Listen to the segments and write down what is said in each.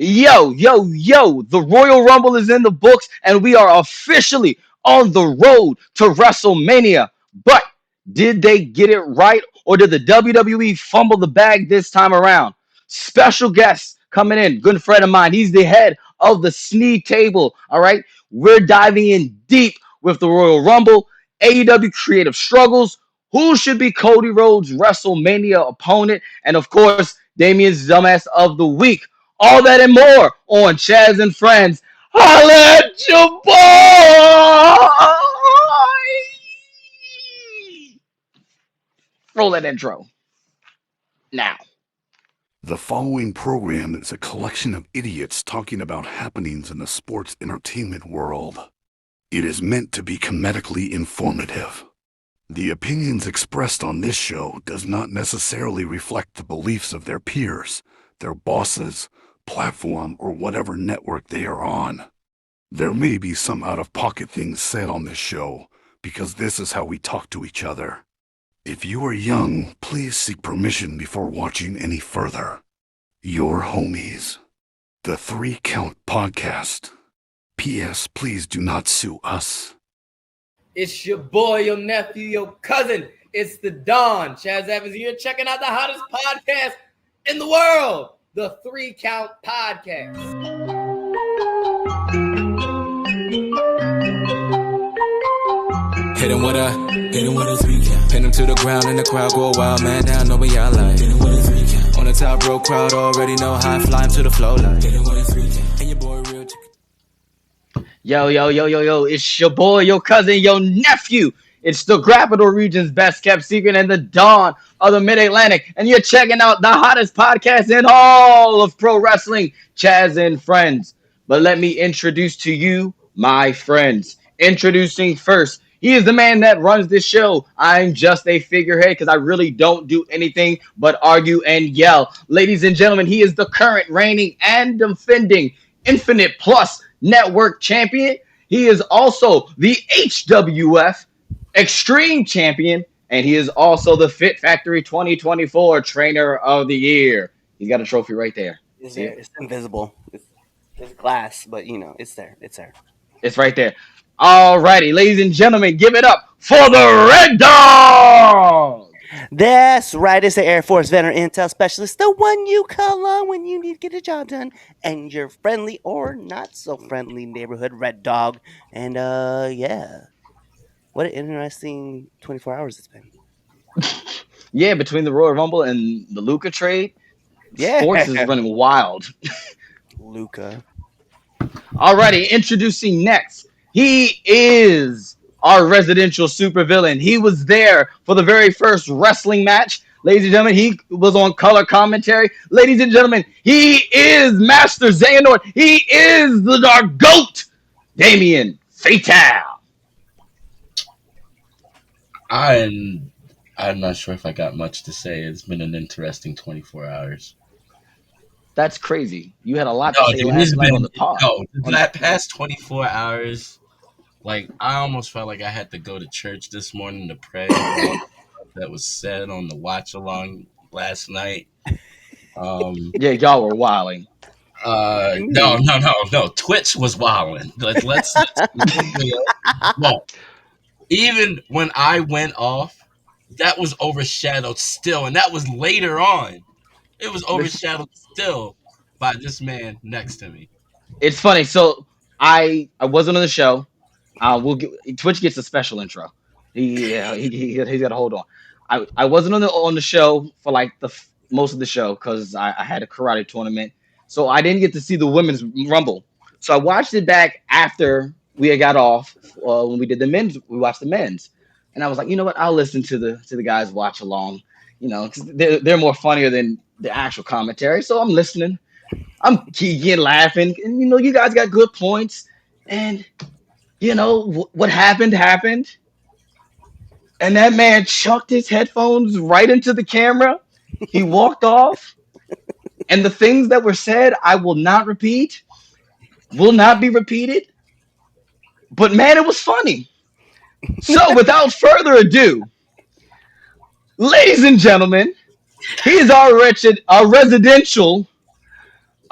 Yo, the Royal Rumble is in the books, and we are officially on the road to WrestleMania. But did they get it right, or did the WWE fumble the bag this time around? Special guest coming in, good friend of mine. He's the head of the Sneed table. All right, we're diving in deep with the Royal Rumble, AEW creative struggles, who should be Cody Rhodes' WrestleMania opponent, and of course, Damien's dumbass of the week. All that and more on Chaz and Friends. Holla at your boy! Roll that intro. Now. The following program is a collection of idiots talking about happenings in the sports entertainment world. It is meant to be comedically informative. The opinions expressed on this show does not necessarily reflect the beliefs of their peers, their bosses, platform, or whatever network they are on. There may be some out-of-pocket things said on this show, because this is how we talk to each other. If you are young, please seek permission before watching any further. Your homies. The 3 Count Podcast. P.S. Please do not sue us. It's your boy, your nephew, your cousin. It's the Don. Chaz Evans here, checking out the hottest podcast in the world, the 3 Count Podcast. Hit him with a 3 count. Pin him to the ground and the crowd go wild, man down, know what y'all like. Hit him with a 3 count. On the top row, crowd already know how I fly him to the flow like. Hit him with a 3 count. And your boy real Yo, it's your boy, your cousin, your nephew. It's the Capital Region's best kept secret and the dawn of the Mid-Atlantic. And you're checking out the hottest podcast in all of pro wrestling, Chaz and Friends. But let me introduce to you my friends. Introducing first, he is the man that runs this show. I'm just a figurehead because I really don't do anything but argue and yell. Ladies and gentlemen, he is the current reigning and defending Infinite Plus Network champion. He is also the HWF Extreme Champion, and he is also the Fit Factory 2024 Trainer of the Year. He's got a trophy right there. It's there. It's invisible. It's glass, but you know, it's there. It's there. It's right there. Alrighty, ladies and gentlemen, give it up for the Red Dog! That's right. It's the Air Force Veteran Intel Specialist, the one you call on when you need to get a job done, and your friendly or not so friendly neighborhood Red Dog. And yeah, what an interesting 24 hours it's been. Yeah, between the Royal Rumble and the Luka trade, Yeah, sports is running wild. Luca. Alrighty, introducing next. He is our residential supervillain. He was there for the very first wrestling match. Ladies and gentlemen, he was on color commentary. Ladies and gentlemen, he is Master Xehanort. He is the Dark Goat, Damien Fatal. I'm not sure if I got much to say. It's been an interesting 24 hours. That's crazy. You had a lot to say last night on the pod. That past 24 hours, like, I almost felt like I had to go to church this morning to pray. That was said on the watch along last night. Yeah, y'all were wilding. No. Twitch was wilding. Let's no. Even when I went off, that was overshadowed still, and that was later on. It was overshadowed still by this man next to me. It's funny. So I wasn't on the show. Twitch gets a special intro. He's got to hold on. I wasn't on the show for like most of the show because I had a karate tournament, so I didn't get to see the women's rumble. So I watched it back after we had got off when we did the men's. We watched the men's, and I was like, you know what? I'll listen to the guys watch along. You know, 'cause they're more funnier than the actual commentary. So I'm listening. I'm geeking, laughing, and you know, you guys got good points. And you know what happened, and that man chucked his headphones right into the camera. He walked off, and the things that were said, I will not repeat, will not be repeated. But man, it was funny. So without further ado, ladies and gentlemen, he is our residential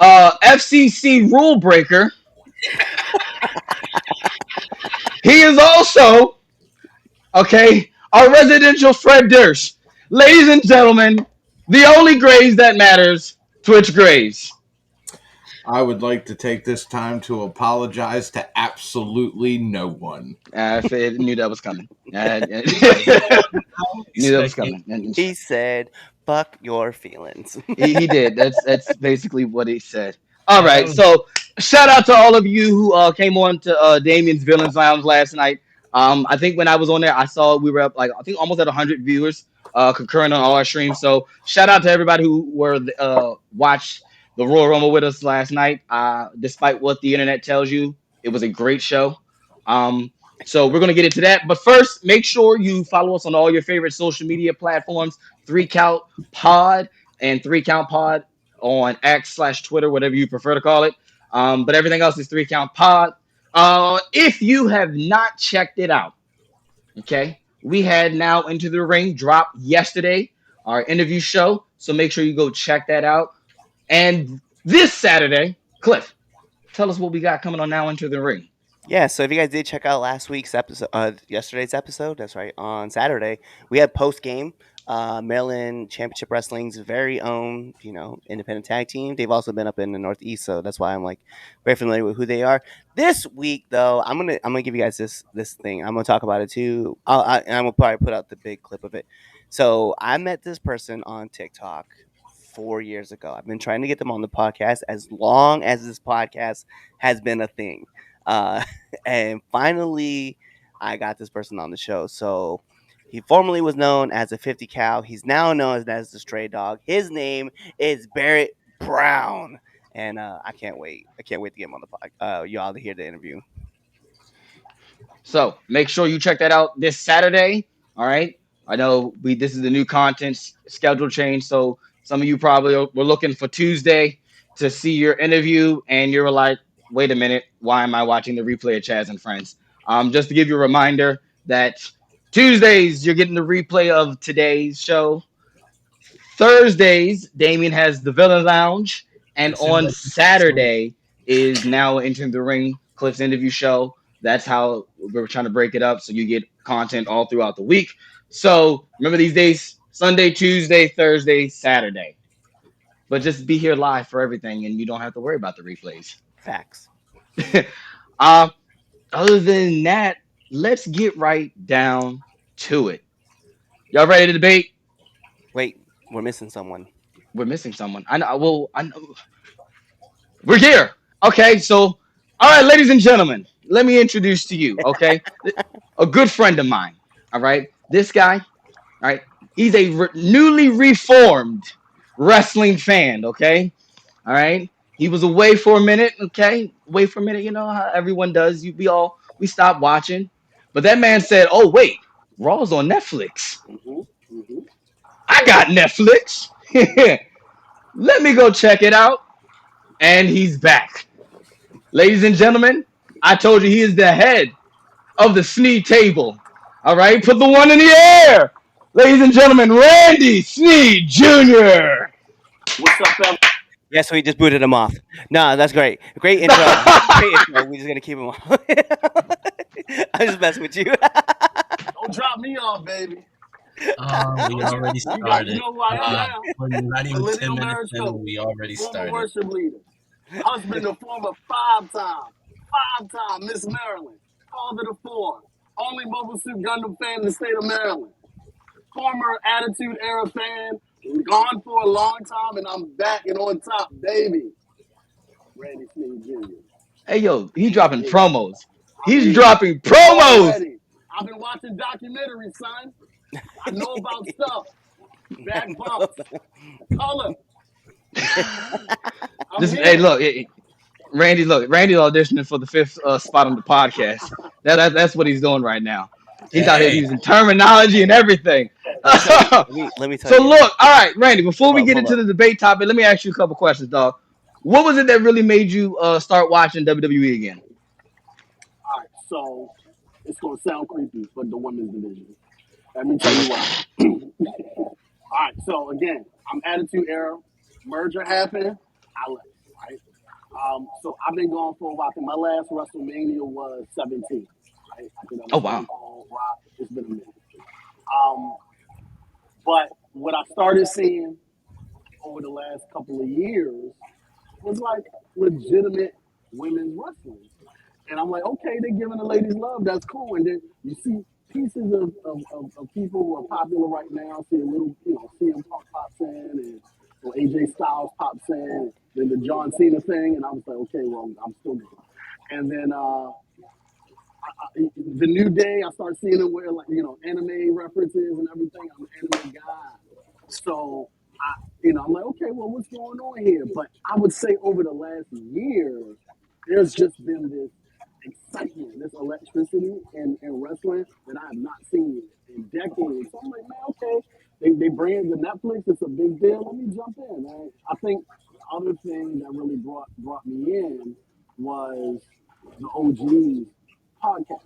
FCC rule breaker. He is also, okay, our residential Fred Durst. Ladies and gentlemen, the only Grays that matters, Twitch Grays. I would like to take this time to apologize to absolutely no one. I knew that was coming. Knew that was coming. He said, "Fuck your feelings." He did. That's basically what he said. All right. So shout out to all of you who came on to Damien's Villains Lounge last night. I think when I was on there, I saw we were up like I think almost at 100 viewers concurrent on all our streams. So shout out to everybody who were watched the Royal Rumble with us last night. Despite what the internet tells you, it was a great show. So we're gonna get into that, but first, make sure you follow us on all your favorite social media platforms. 3Count Pod and 3Count Pod on X/Twitter, whatever you prefer to call it. But everything else is 3Count Pod. If you have not checked it out, okay, we had Now Into the Ring drop yesterday, our interview show. So make sure you go check that out. And this Saturday, Cliff, tell us what we got coming on Now Into the Ring. Yeah, so if you guys did check out last week's episode, yesterday's episode, that's right, on Saturday, we had post game. Maryland Championship Wrestling's very own, independent tag team. They've also been up in the Northeast, so that's why I'm like very familiar with who they are. This week, though, I'm gonna give you guys this thing. I'm gonna talk about it too. I'm gonna probably put out the big clip of it. So I met this person on TikTok 4 years ago. I've been trying to get them on the podcast as long as this podcast has been a thing. And finally, I got this person on the show. So he formerly was known as a 50 Cal. He's now known as the Stray Dog. His name is Barrett Brown, and I can't wait. I can't wait to get him on the podcast. Y'all to hear the interview. So make sure you check that out this Saturday. All right. I know this is the new content schedule change, so some of you probably were looking for Tuesday to see your interview, and you were like, wait a minute, why am I watching the replay of Chaz and Friends? Just to give you a reminder that Tuesdays, you're getting the replay of today's show. Thursdays, Damien has the Villain Lounge. And on Saturday is Now Entering the Ring, Cliff's interview show. That's how we're trying to break it up so you get content all throughout the week. So remember these days, Sunday, Tuesday, Thursday, Saturday. But just be here live for everything, and you don't have to worry about the replays. Facts. Other than that, let's get right down to it. Y'all ready to debate? Wait, we're missing someone. We're missing someone. I know. Well, I know. We're here. Okay, so, all right, ladies and gentlemen, let me introduce to you, okay? A good friend of mine, all right? This guy, all right, he's a newly reformed wrestling fan, okay? All right? He was away for a minute, okay? Away for a minute, you know how everyone does. We stopped watching. But that man said, oh, wait, Raw's on Netflix. I got Netflix. Let me go check it out. And he's back. Ladies and gentlemen, I told you he is the head of the Sneed table. All right, put the one in the air. Ladies and gentlemen, Randy Sneed Jr. What's up, fam? Yeah, so we just booted him off. No, that's great. Great intro. Great intro. We're just going to keep him off. I'm just messing with you. Don't drop me off, baby. We already started. You know who I am. We're not even Olivia 10 minutes America, in, we already former started. worship leader. Husband of former five-time Miss Maryland. Father to four. Only Mobile Suit Gundam fan in the state of Maryland. Former Attitude Era fan. Gone for a long time, and I'm back and on top, baby. Randy Sneed Jr. Hey, yo, he's dropping promos. He's dropping promos. Already. I've been watching documentaries, son. I know about stuff. Back bumps. Color. Hey, look, Randy auditioning for the fifth spot on the podcast. That's what he's doing right now. He's out here using terminology and everything. let me tell you. So look, all right, Randy, before we get into the debate topic, let me ask you a couple questions, dog. What was it that really made you start watching WWE again? All right, so it's going to sound creepy, but the women's division. Let me tell you why. All right, so again, I'm Attitude Era. Merger happened. I left. right? So I've been going for a while. I think my last WrestleMania was 17, right? I think that Oh was wow. Stone Cold Rock. It's been a minute. Um, but what I started seeing over the last couple of years was like legitimate women's wrestling. And I'm like, okay, they're giving the ladies love. That's cool. And then you see pieces of people who are popular right now. See a little, CM Punk pops in and AJ Styles pops in. Then the John Cena thing. And I was like, okay, well, I'm still good. And then the New Day, I start seeing it where, like, anime references and everything. I'm an anime guy. So, I'm like, okay, well, what's going on here? But I would say over the last year, there's just been this excitement, this electricity in wrestling that I have not seen in decades. So I'm like, man, okay, they brand the Netflix, it's a big deal. Let me jump in, man. I think the other thing that really brought me in was the OG's podcast.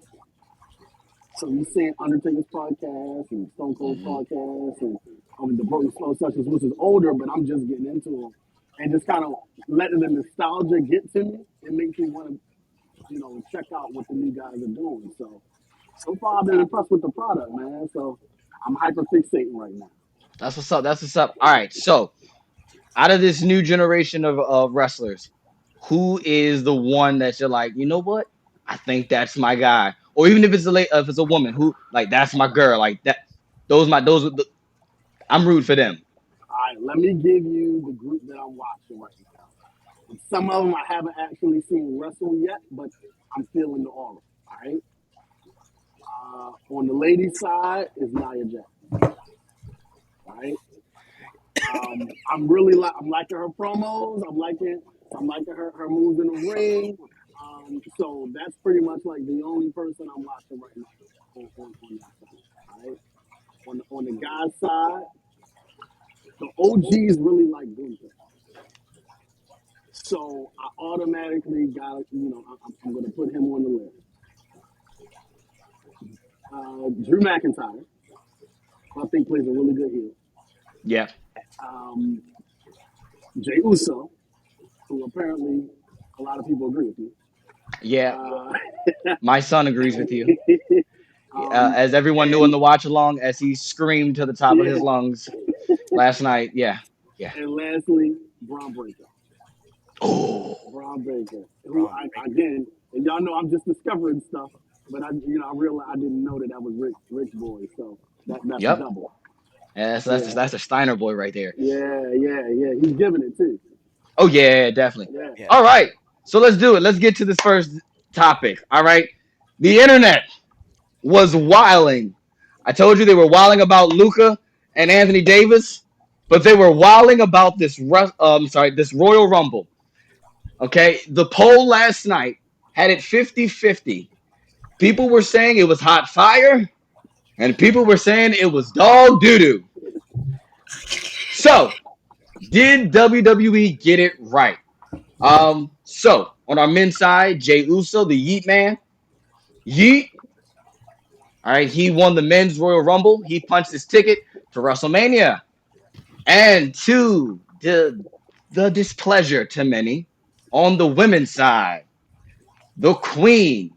So you seeing Undertaker's podcast and Stone Cold's Hmm. podcast and the Broken Slow Sessions, which is older, but I'm just getting into them and just kind of letting the nostalgia get to me. It makes me want to, check out what the new guys are doing. So far I've been impressed with the product, man. So I'm hyper fixating right now. That's what's up. That's what's up. All right. So out of this new generation of wrestlers, who is the one that you're like, you know what? I think that's my guy. Or even if it's if it's a woman, who like that's my girl. Like that. Those. I'm rooting for them. All right, let me give you the group that I'm watching right now. And some of them I haven't actually seen wrestle yet, but I'm feeling the aura. All right. On the ladies' side is Nia Jax. Right. I'm liking her promos. I'm liking her moves in the ring. So that's pretty much like the only person I'm watching right now on that side. Right. On the guys' side, the OGs really like Gunther. So I automatically got, I'm going to put him on the list. Drew McIntyre, I think plays a really good heel. Yeah. Um, Jay Uso, who apparently a lot of people agree with me. Yeah. Uh, My son agrees with you. um, As everyone knew in and the watch along, as he screamed to the top of yeah, his lungs last night. Yeah. Yeah. and lastly, Braun Breaker. Oh. Braun Breaker, who Braun Breaker. again, and y'all know I'm just discovering stuff, but I realized I didn't know that was Rick's boy, so that's a Yep. double. Yeah, Yeah, that's a Steiner boy right there. yeah. He's giving it too. Oh yeah, definitely. Yeah. Yeah. All right, so let's do it. Let's get to this first topic. All right, the internet was wiling. I told you they were wiling about Luca and Anthony Davis, but they were wiling about this Royal Rumble. Okay, the poll last night had it 50-50. People were saying it was hot fire, and people were saying it was dog doo doo. So, did WWE get it right? So on our men's side, Jay Uso, the Yeet Man, Yeet. All right, he won the men's Royal Rumble. He punched his ticket to WrestleMania, and to the displeasure to many, on the women's side, the Queen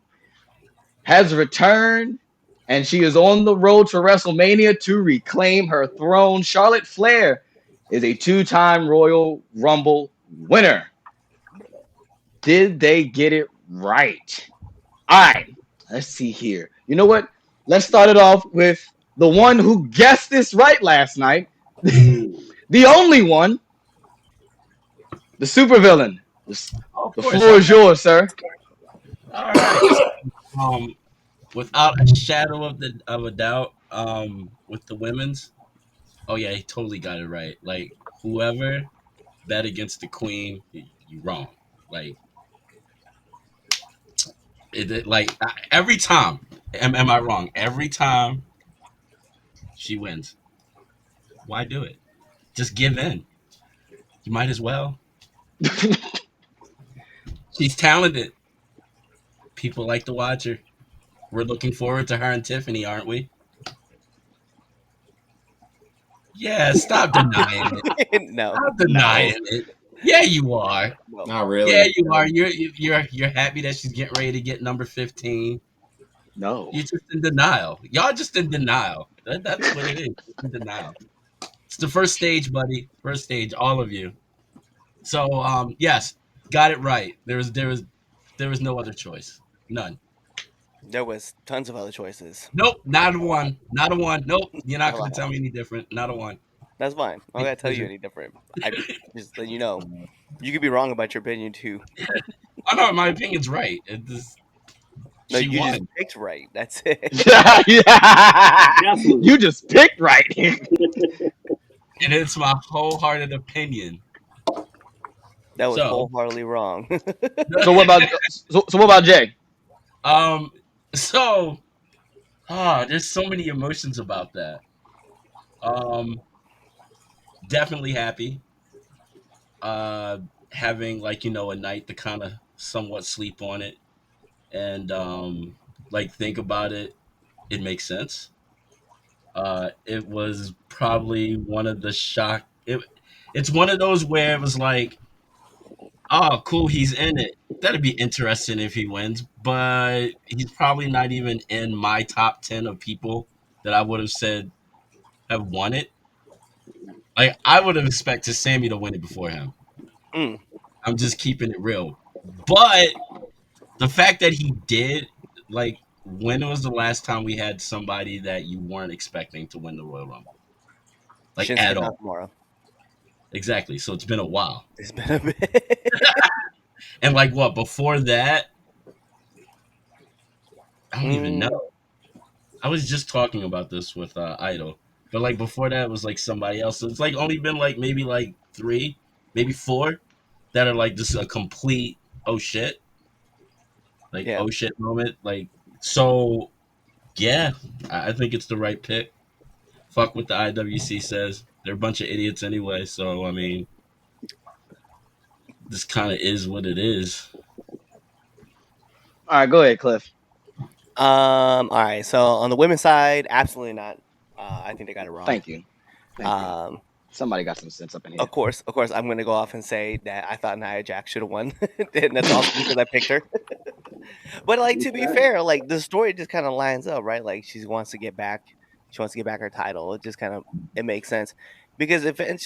has returned, and she is on the road to WrestleMania to reclaim her throne. Charlotte Flair is a two-time Royal Rumble winner. Did they get it right? All right, let's see here. You know what? Let's start it off with the one who guessed this right last night. Ooh. The only one, the supervillain. Oh, of The course. floor is yours, sir. All right. Without a shadow of a doubt, with the women's, oh yeah, he totally got it right. Like whoever bet against the queen, you wrong. Like every time. Am I wrong? Every time she wins, why do it? Just give in. You might as well. She's talented. People like to watch her. We're looking forward to her and Tiffany, aren't we? Yeah, stop denying it. No, Stop no, denying it. Yeah, you are. Well, Not really. Yeah, you are. You're happy that she's getting ready to get number 15. No. You're just in denial. Y'all just in denial. That's what it is. In denial. It's the first stage, buddy. First stage, all of you. So yes, got it right. There was no other choice. None. there was tons of other choices. Nope, not a one. Not a one. Nope. You're not gonna Well, tell me any different. Not a one. that's fine. I'm Make not a gonna tell you decision. any different. I just let you know. You could be wrong about your opinion too. Oh no, my opinion's right. No, She you just won. picked right. That's it. Guessless. You just picked right. And it's my wholehearted opinion. That was So wholeheartedly wrong. So what about so what about Jay? um so there's so many emotions about that. Um Definitely happy. Uh Having a night to kind of somewhat sleep on it and think about it. It makes sense. It was probably one of the it's one of those where it was like, oh, cool, he's in it. That'd be interesting if he wins, but he's probably not even in my top 10 of people that I would have said have won it. Like, I would have expected Sammy to win it before him. Mm, I'm just keeping it real. But the fact that he did, like, when was the last time we had somebody that you weren't expecting to win the Royal Rumble? Like, Shinsuke at all. Nakamura. Exactly. So it's been a while. It's been a bit. And, like, what, before that? I don't even Mm, know. I was just talking about this with Idol, but like before that it was like somebody else. So it's like only been like maybe like three, maybe four that are like just a complete oh shit, like yeah. oh shit moment. Like so, yeah, I think it's the right pick. Fuck what the IWC says. They're a bunch of idiots anyway. So I mean, this kind of is what it is. All right, go ahead, Cliff. All right. So on the women's side, absolutely not. I think they got it wrong. Thank you. Thank you. Um, Somebody got some sense up in here. of course, I'm going to go off and say that I thought Nia Jax should have won, and that's also because I picked her. But like to be Okay. fair, like the story just kind of lines up, right? Like she wants to get back, her title. It just kind of it makes sense because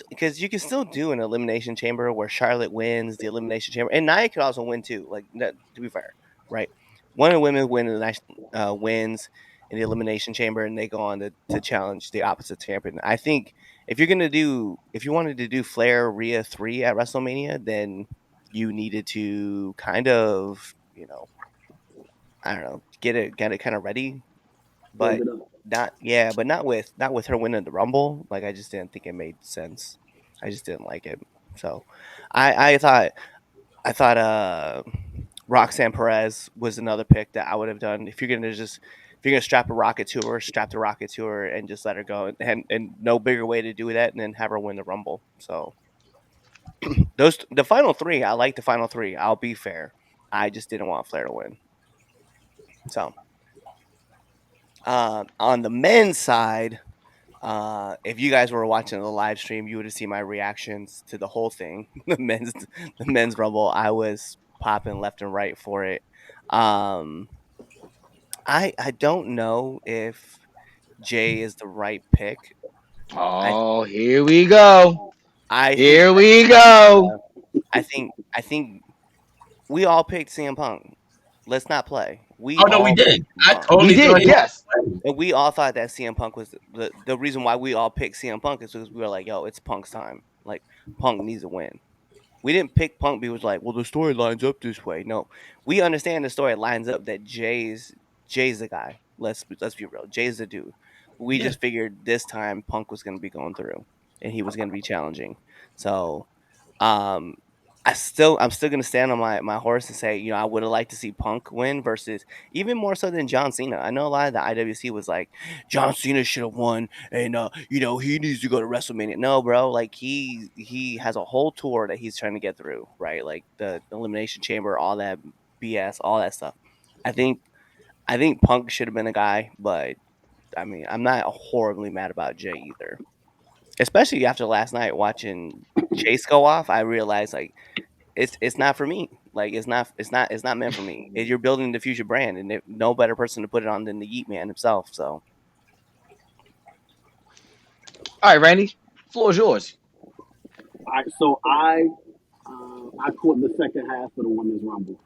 because you can still do an elimination chamber where Charlotte wins the elimination chamber, and Nia could also win too. Like to be fair, right? One of the women wins in the elimination chamber, and they go on to challenge the opposite champion. I think if you wanted to do Flair Rhea 3 at WrestleMania, then you needed to kind of I don't know, get it kind of ready, Build but it up. not with her winning the Rumble. Like I just didn't think it made sense. I just didn't like it. So I thought Roxanne Perez was another pick that I would have done. If you're gonna strap a rocket to her, strap the rocket to her and just let her go. And no bigger way to do that than have her win the Rumble. So the final three, I like the final three. I'll be fair. I just didn't want Flair to win. So on the men's side, if you guys were watching the live stream, you would have seen my reactions to the whole thing. The men's rumble. I was popping left and right for it. Um, I don't know if Jay is the right pick. I Oh, here we go. I think Here we go. I think we all picked CM Punk. Let's not play. We Oh no, we all did. picked CM I Punk. We totally thought did, he was yes. playing. And we all thought that CM Punk was the reason why we all picked CM Punk is because we were like, yo, it's Punk's time. Like Punk needs to win. We didn't pick Punk because like, well, the story lines up this way. No, we understand the story lines up that Jay's the guy. Let's be real. Jay's the dude. We Yeah. just figured this time Punk was going to be going through, and he was going to be challenging. So, um, I'm still gonna stand on my horse and say, I would have liked to see Punk win versus even more so than John Cena. I know a lot of the IWC was like, John Cena should have won, and he needs to go to WrestleMania. No, bro, like he has a whole tour that he's trying to get through, right? Like the Elimination Chamber, all that BS, all that stuff. I think Punk should have been a guy, but I mean, I'm not horribly mad about Jay either. especially after last night watching Chase go off, I realized like it's not for me. Like it's not meant for me. You're building the future brand, and no better person to put it on than the Yeet Man himself. So All right, Randy, floor is yours. All right, so I caught the second half of the women's rumble.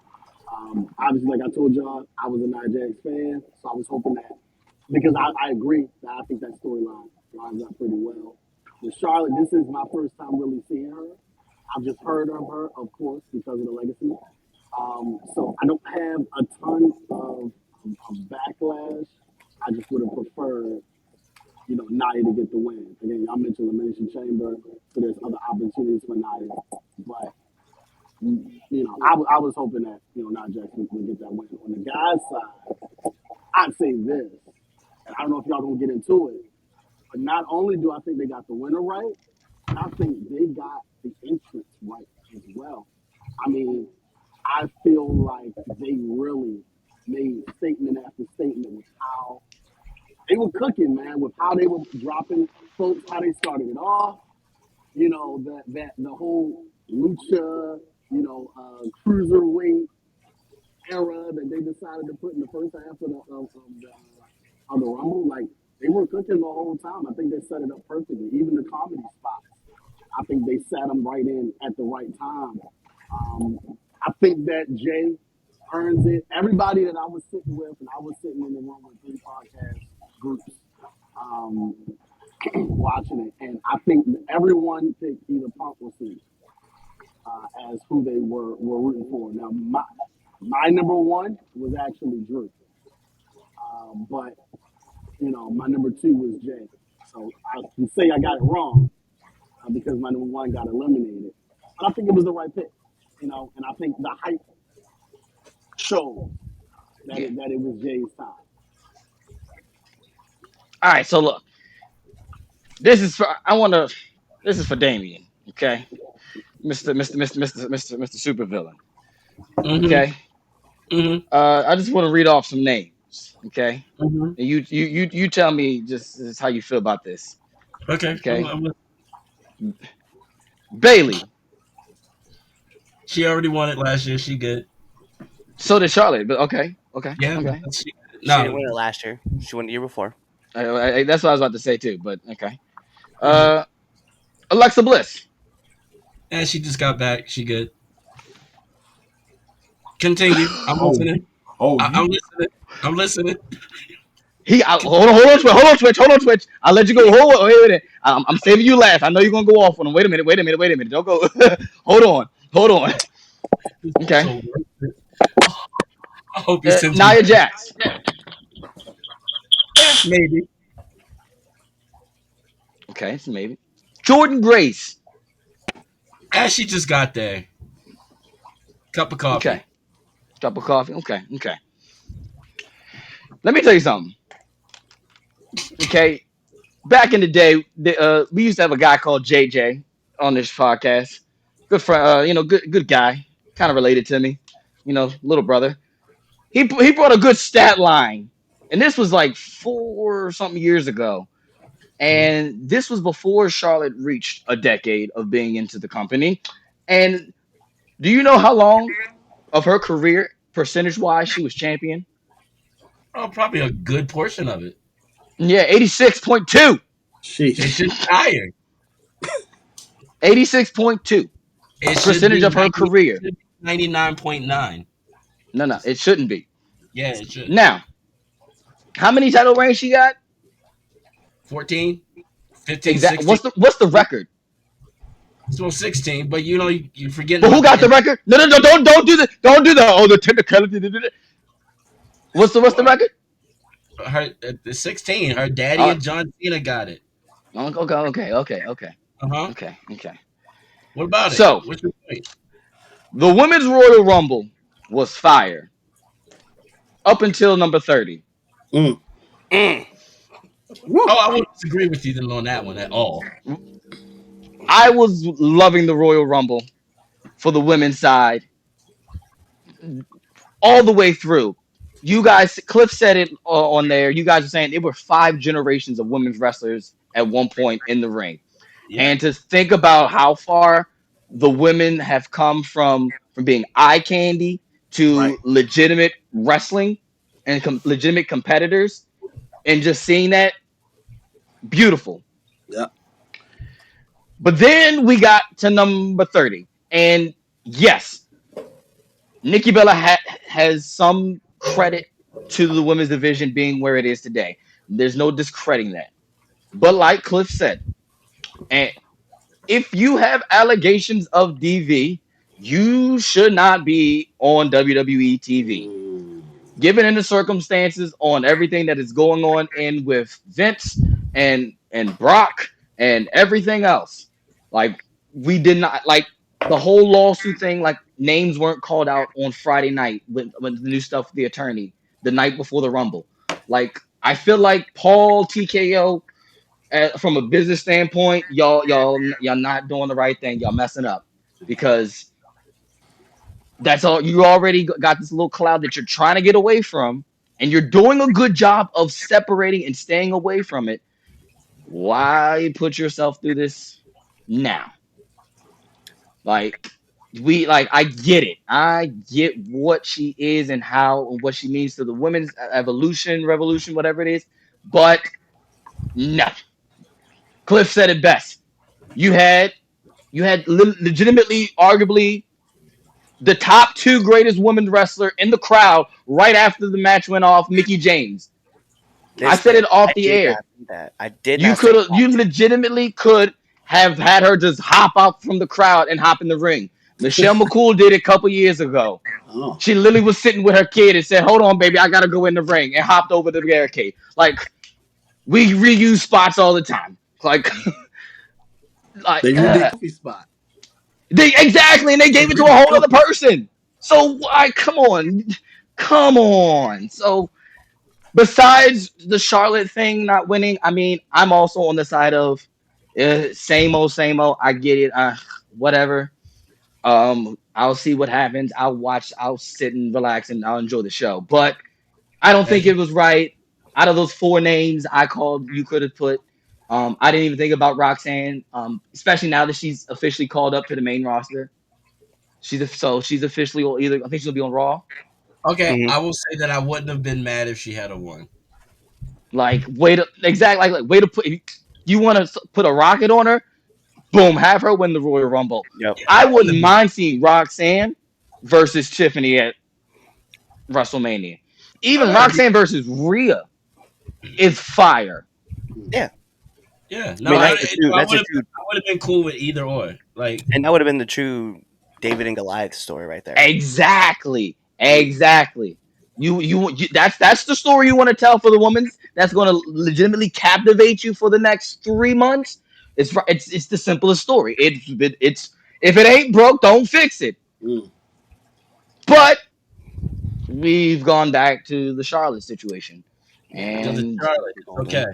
Obviously, like I told y'all, I was a Nia Jax fan, so I was hoping that because I agree that I think that storyline lines up pretty well. With Charlotte, this is my first time really seeing her. I've just heard of her, of course, because of the legacy. So I don't have a ton of backlash. I just would have preferred, Nia to get the win. Again, y'all mentioned Elimination Chamber, so there's other opportunities for Nia. But I was hoping that Nia Jax would get that win. On the guys' side, I'd say this, and I don't know if y'all gonna get into it, but not only do I think they got the winner right, but I think they got the entrance right as well. I mean, I feel like they really made statement after statement with how they were cooking, man, with how they were dropping folks, how they started it off. That the whole lucha, cruiserweight era that they decided to put in the first half of the Rumble. Like they were cooking the whole time. I think they set it up perfectly. Even the comedy spots, I think they sat them right in at the right time. Um, I think that Jay earns it. Everybody that I was sitting with, and I was sitting in the room with 3 podcast groups, um, watching it, and I think everyone picked either Punk or Cena as who they were rooting for. Now, my number one was actually Drew, but my number two was Jay. So I can say I got it wrong because my number one got eliminated, but I think it was the right pick. And I think the hype showed that Yeah. it was Jay's time. All right, so look, this is for I want to. This is for Damien, okay, Mister Supervillain, Mm-hmm. okay. Mm-hmm. I just want to read off some names, okay, Mm-hmm. and you tell me just how you feel about this, Okay. okay. Bailey, She already won it last year. She good. so did Charlotte, but okay, okay, Yeah. okay. She, she didn't no. win it last year. She won the year before. That's what I was about to say too, but okay. Uh-huh. Uh, Alexa Bliss. And she just got back. She good. Continue. I'm Oh, listening. I'm you listening. I'm listening. Hold on, Twitch. I'll let you go. Wait a minute. I'm saving you last. I know you're gonna go off on him. Wait a minute. Don't go. Hold on. Okay. So I hope he sends me. Nia Jax. Maybe. Okay, so maybe. Jordan Grace. And she just got there. Cup of Okay. coffee. Cup of coffee. Okay. Let me tell you something. Okay. Back in the day, we used to have a guy called JJ on this podcast. Good friend, good guy. Kind of related to me. Little brother. He brought a good stat line, and this was like 4 something years ago. And this was before Charlotte reached a decade of being into the company. And do you know how long of her career, percentage wise, she was champion? Oh, probably a good portion of it. Yeah, 86.2. It sheesh. should be higher. 86.2 It should percentage be of her 90, career. 99.9. No, it shouldn't be. Yeah, it should. Now, how many title reigns she got? 14, 15, Exactly. 16. What's the record? So 16, but you're forgetting But who about got the record? No, don't do the oh the technicality. What's the record? the 16. Her daddy Uh, and John Cena got it. Uh-huh. Okay. What about it? So What's your point? the women's Royal Rumble was fire up until number 30. Mm. Mm. Oh, I won't disagree with you on that one at all. I was loving the Royal Rumble for the women's side all the way through. You guys, Cliff said it on there. You guys are saying there were 5 generations of women's wrestlers at one point in the ring. Yeah. And to think about how far the women have come from being eye candy Right. to legitimate wrestling and legitimate competitors, and just seeing that, beautiful. Yeah. But then we got to number 30, and yes, Nikki Bella has some credit to the women's division being where it is today. There's no discrediting that. But like Cliff said, and if you have allegations of DV, you should not be on WWE TV. Given in the circumstances on everything that is going on in with Vince and Brock and everything else, like we did not like the whole lawsuit thing. Like names weren't called out on Friday night when the new stuff with the attorney the night before the Rumble. Like I feel like Paul TKO from a business standpoint, y'all not doing the right thing. Y'all messing up because that's all. You already got this little cloud that you're trying to get away from, and you're doing a good job of separating and staying away from it. Why put yourself through this now? Like I get it. I get what she is and how and what she means to the women's evolution, revolution, whatever it is. But no, Cliff said it best. You had legitimately, arguably, the top two greatest women's wrestler in the crowd right after the match went off, Mickey James. I said it off the air. I did You not could say have, you legitimately could have had her just hop out from the crowd and hop in the ring. Michelle McCool did it a couple years ago. Oh. She literally was sitting with her kid and said, "Hold on, baby, I gotta go in the ring," and hopped over the barricade. Like we reuse spots all the time. Like, They used their coffee spot. they exactly, and they gave it to a whole other person. So I come on. So besides the Charlotte thing not winning, I mean, I'm also on the side of same old, same old. I get it. Whatever. I'll see what happens. I'll watch. I'll sit and relax, and I'll enjoy the show. But I don't think it was right. Out of those four names I called, you could have put. I didn't even think about Roxanne, especially now that she's officially called up to the main roster. She's officially either. I think she'll be on Raw. Okay, Mhm. I will say that I wouldn't have been mad if she had a won. Like way to exactly like way to put. You want to put a rocket on her? Boom, have her win the Royal Rumble. Yep. I wouldn't mind seeing Roxanne versus Tiffany at WrestleMania. Even Roxanne versus Rhea is fire. Yeah. Yeah, I no, mean, I, that's a true. I That's would a have. true, I would have been cool with either or. Like, and that would have been the true David and Goliath story right there. Exactly. You that's the story you want to tell for the women. That's going to legitimately captivate you for the next 3 months. It's the simplest story. It's if it ain't broke, don't fix it. Mm. But we've gone back to the Charlotte situation, Yeah. to the and Charlotte. Okay.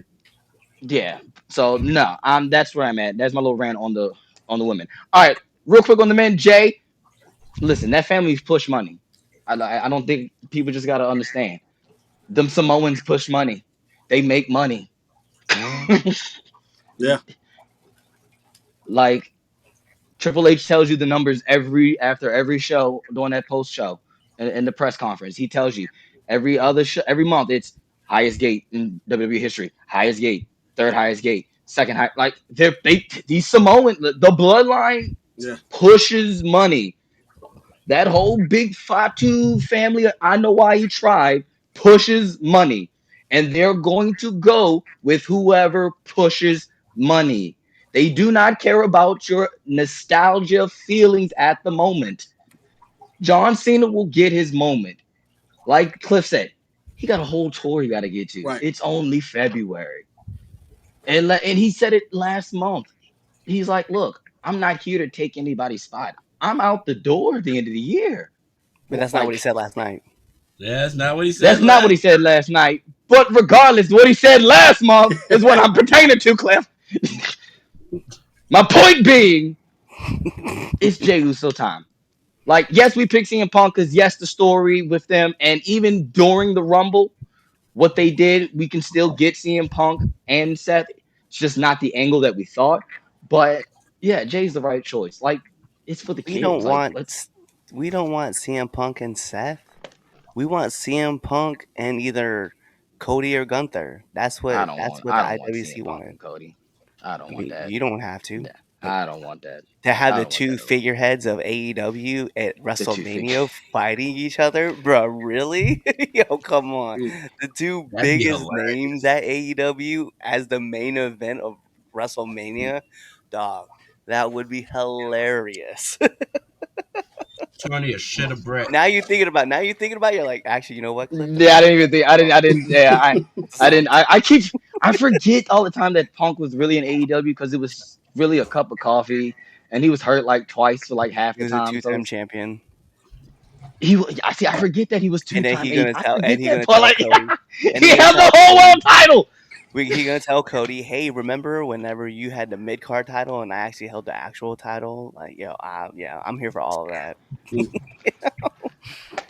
yeah. So no, that's where I'm at. That's my little rant on the women. All right, real quick on the men. Jay, listen, that family's push money. I don't think people just gotta understand. Them Samoans push money. They make money. Yeah. Like Triple H tells you the numbers after every show during that post show in the press conference. He tells you every other show every month it's highest gate in WWE history, highest gate, third highest gate, second high. Like these Samoan the bloodline Yeah. pushes money. That whole big Fatu family, I know why he tried, pushes money. And they're going to go with whoever pushes money. They do not care about your nostalgia feelings at the moment. John Cena will get his moment. Like Cliff said, he got a whole tour he got to get to. Right. It's only February. And he said it last month. He's like, look, I'm not here to take anybody's spot. I'm out the door at the end of the year. But that's not what he Like, said last night. Yeah, that's not what he said. that's not what he said last night. But regardless, what he said last month is what I'm pertaining to, Cliff. My point being, it's Jey Uso time. Like, yes, we picked CM Punk because, yes, the story with them, and even during the Rumble, what they did, we can still get CM Punk and Seth. It's just not the angle that we thought. But yeah, Jay's the right choice. Like, it's for the We don't kids. Like, want let's. we don't want CM Punk and Seth. We want CM Punk and either Cody or Gunther. That's I what don't that's want. what I the don't want IWC CM Punk wanted. and Cody. I don't I want mean, that. you don't have to. But I don't want that. to have I the don't want two that at all. figureheads of AEW at The two figure. WrestleMania fighting each other, bro, really? Yo, come on. The two That'd be biggest names hilarious. at AEW as the main event of WrestleMania, dog, that would be hilarious. Turning a shit of brick. Now you're thinking about. You're like, actually, you know what, Clifton? Yeah, I didn't even think. I didn't. Yeah, I didn't. Something. I keep. I forget all the time that Punk was really in AEW because it was really a cup of coffee, and he was hurt like twice for like half He the was a time. So two-time champion, I see. I forget that he was and then two-time A. I forget he that gonna part. tell Like Cody, and he he gonna held tell the whole Cody, world title. he gonna tell Cody, hey, remember whenever you had the mid card title and I actually held the actual title? Like, yo, yeah, I'm here for all of that.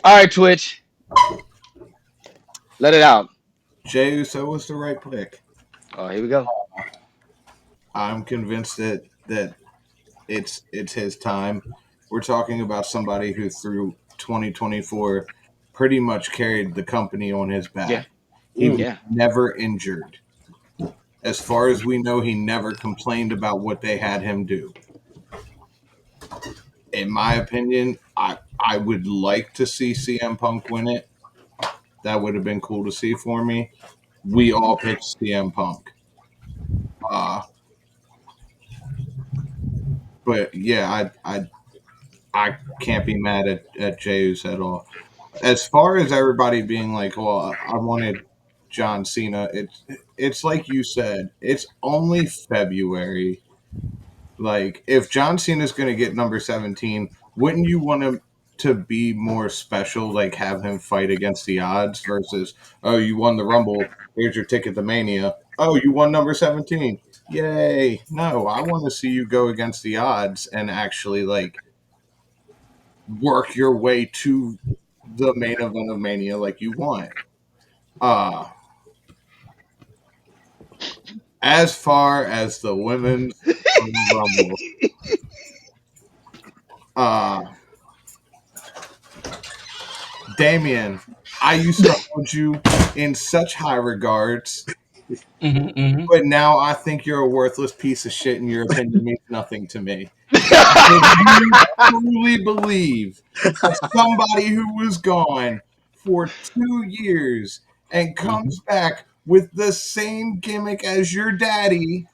All right, Twitch, let it out. Jey Uso was the right pick. Oh, here we go. I'm convinced that it's his time. We're talking about somebody who through 2024 pretty much carried the company on his back. Yeah. He was Yeah. never injured. As far as we know, he never complained about what they had him do. In my opinion, I would like to see CM Punk win it. That would have been cool to see for me. We all picked CM Punk. But yeah, I can't be mad at Jey Uso at all. As far as everybody being like, well, I wanted John Cena, it's like you said, it's only February. Like, if John Cena's going to get number 17, wouldn't you want him to be more special, like have him fight against the odds versus, oh, you won the Rumble, here's your ticket to Mania. Oh, you won number 17. Yay. No, I want to see you go against the odds and actually, like, work your way to the main event of Mania like you want. As far as the women's Rumble, Damien, I used to hold you in such high regards, but now I think you're a worthless piece of shit and your opinion means nothing to me. If you truly believe that somebody who was gone for 2 years and comes back with the same gimmick as your daddy,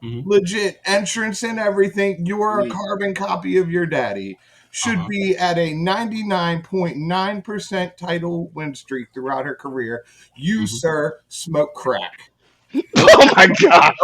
legit entrance and everything, you're a carbon copy of your daddy, should be at a 99.9% title win streak throughout her career. You, sir, smoke crack. Oh my gosh.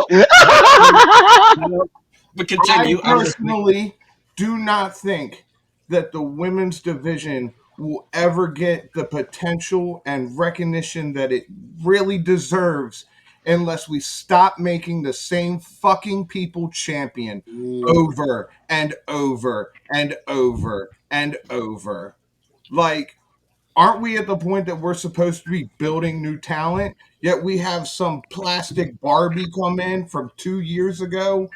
But continue. I personally do not think that the women's division will ever get the potential and recognition that it really deserves unless we stop making the same fucking people champion over and over and over and over. Like, aren't we at the point that we're supposed to be building new talent, yet we have some plastic Barbie come in from 2 years ago?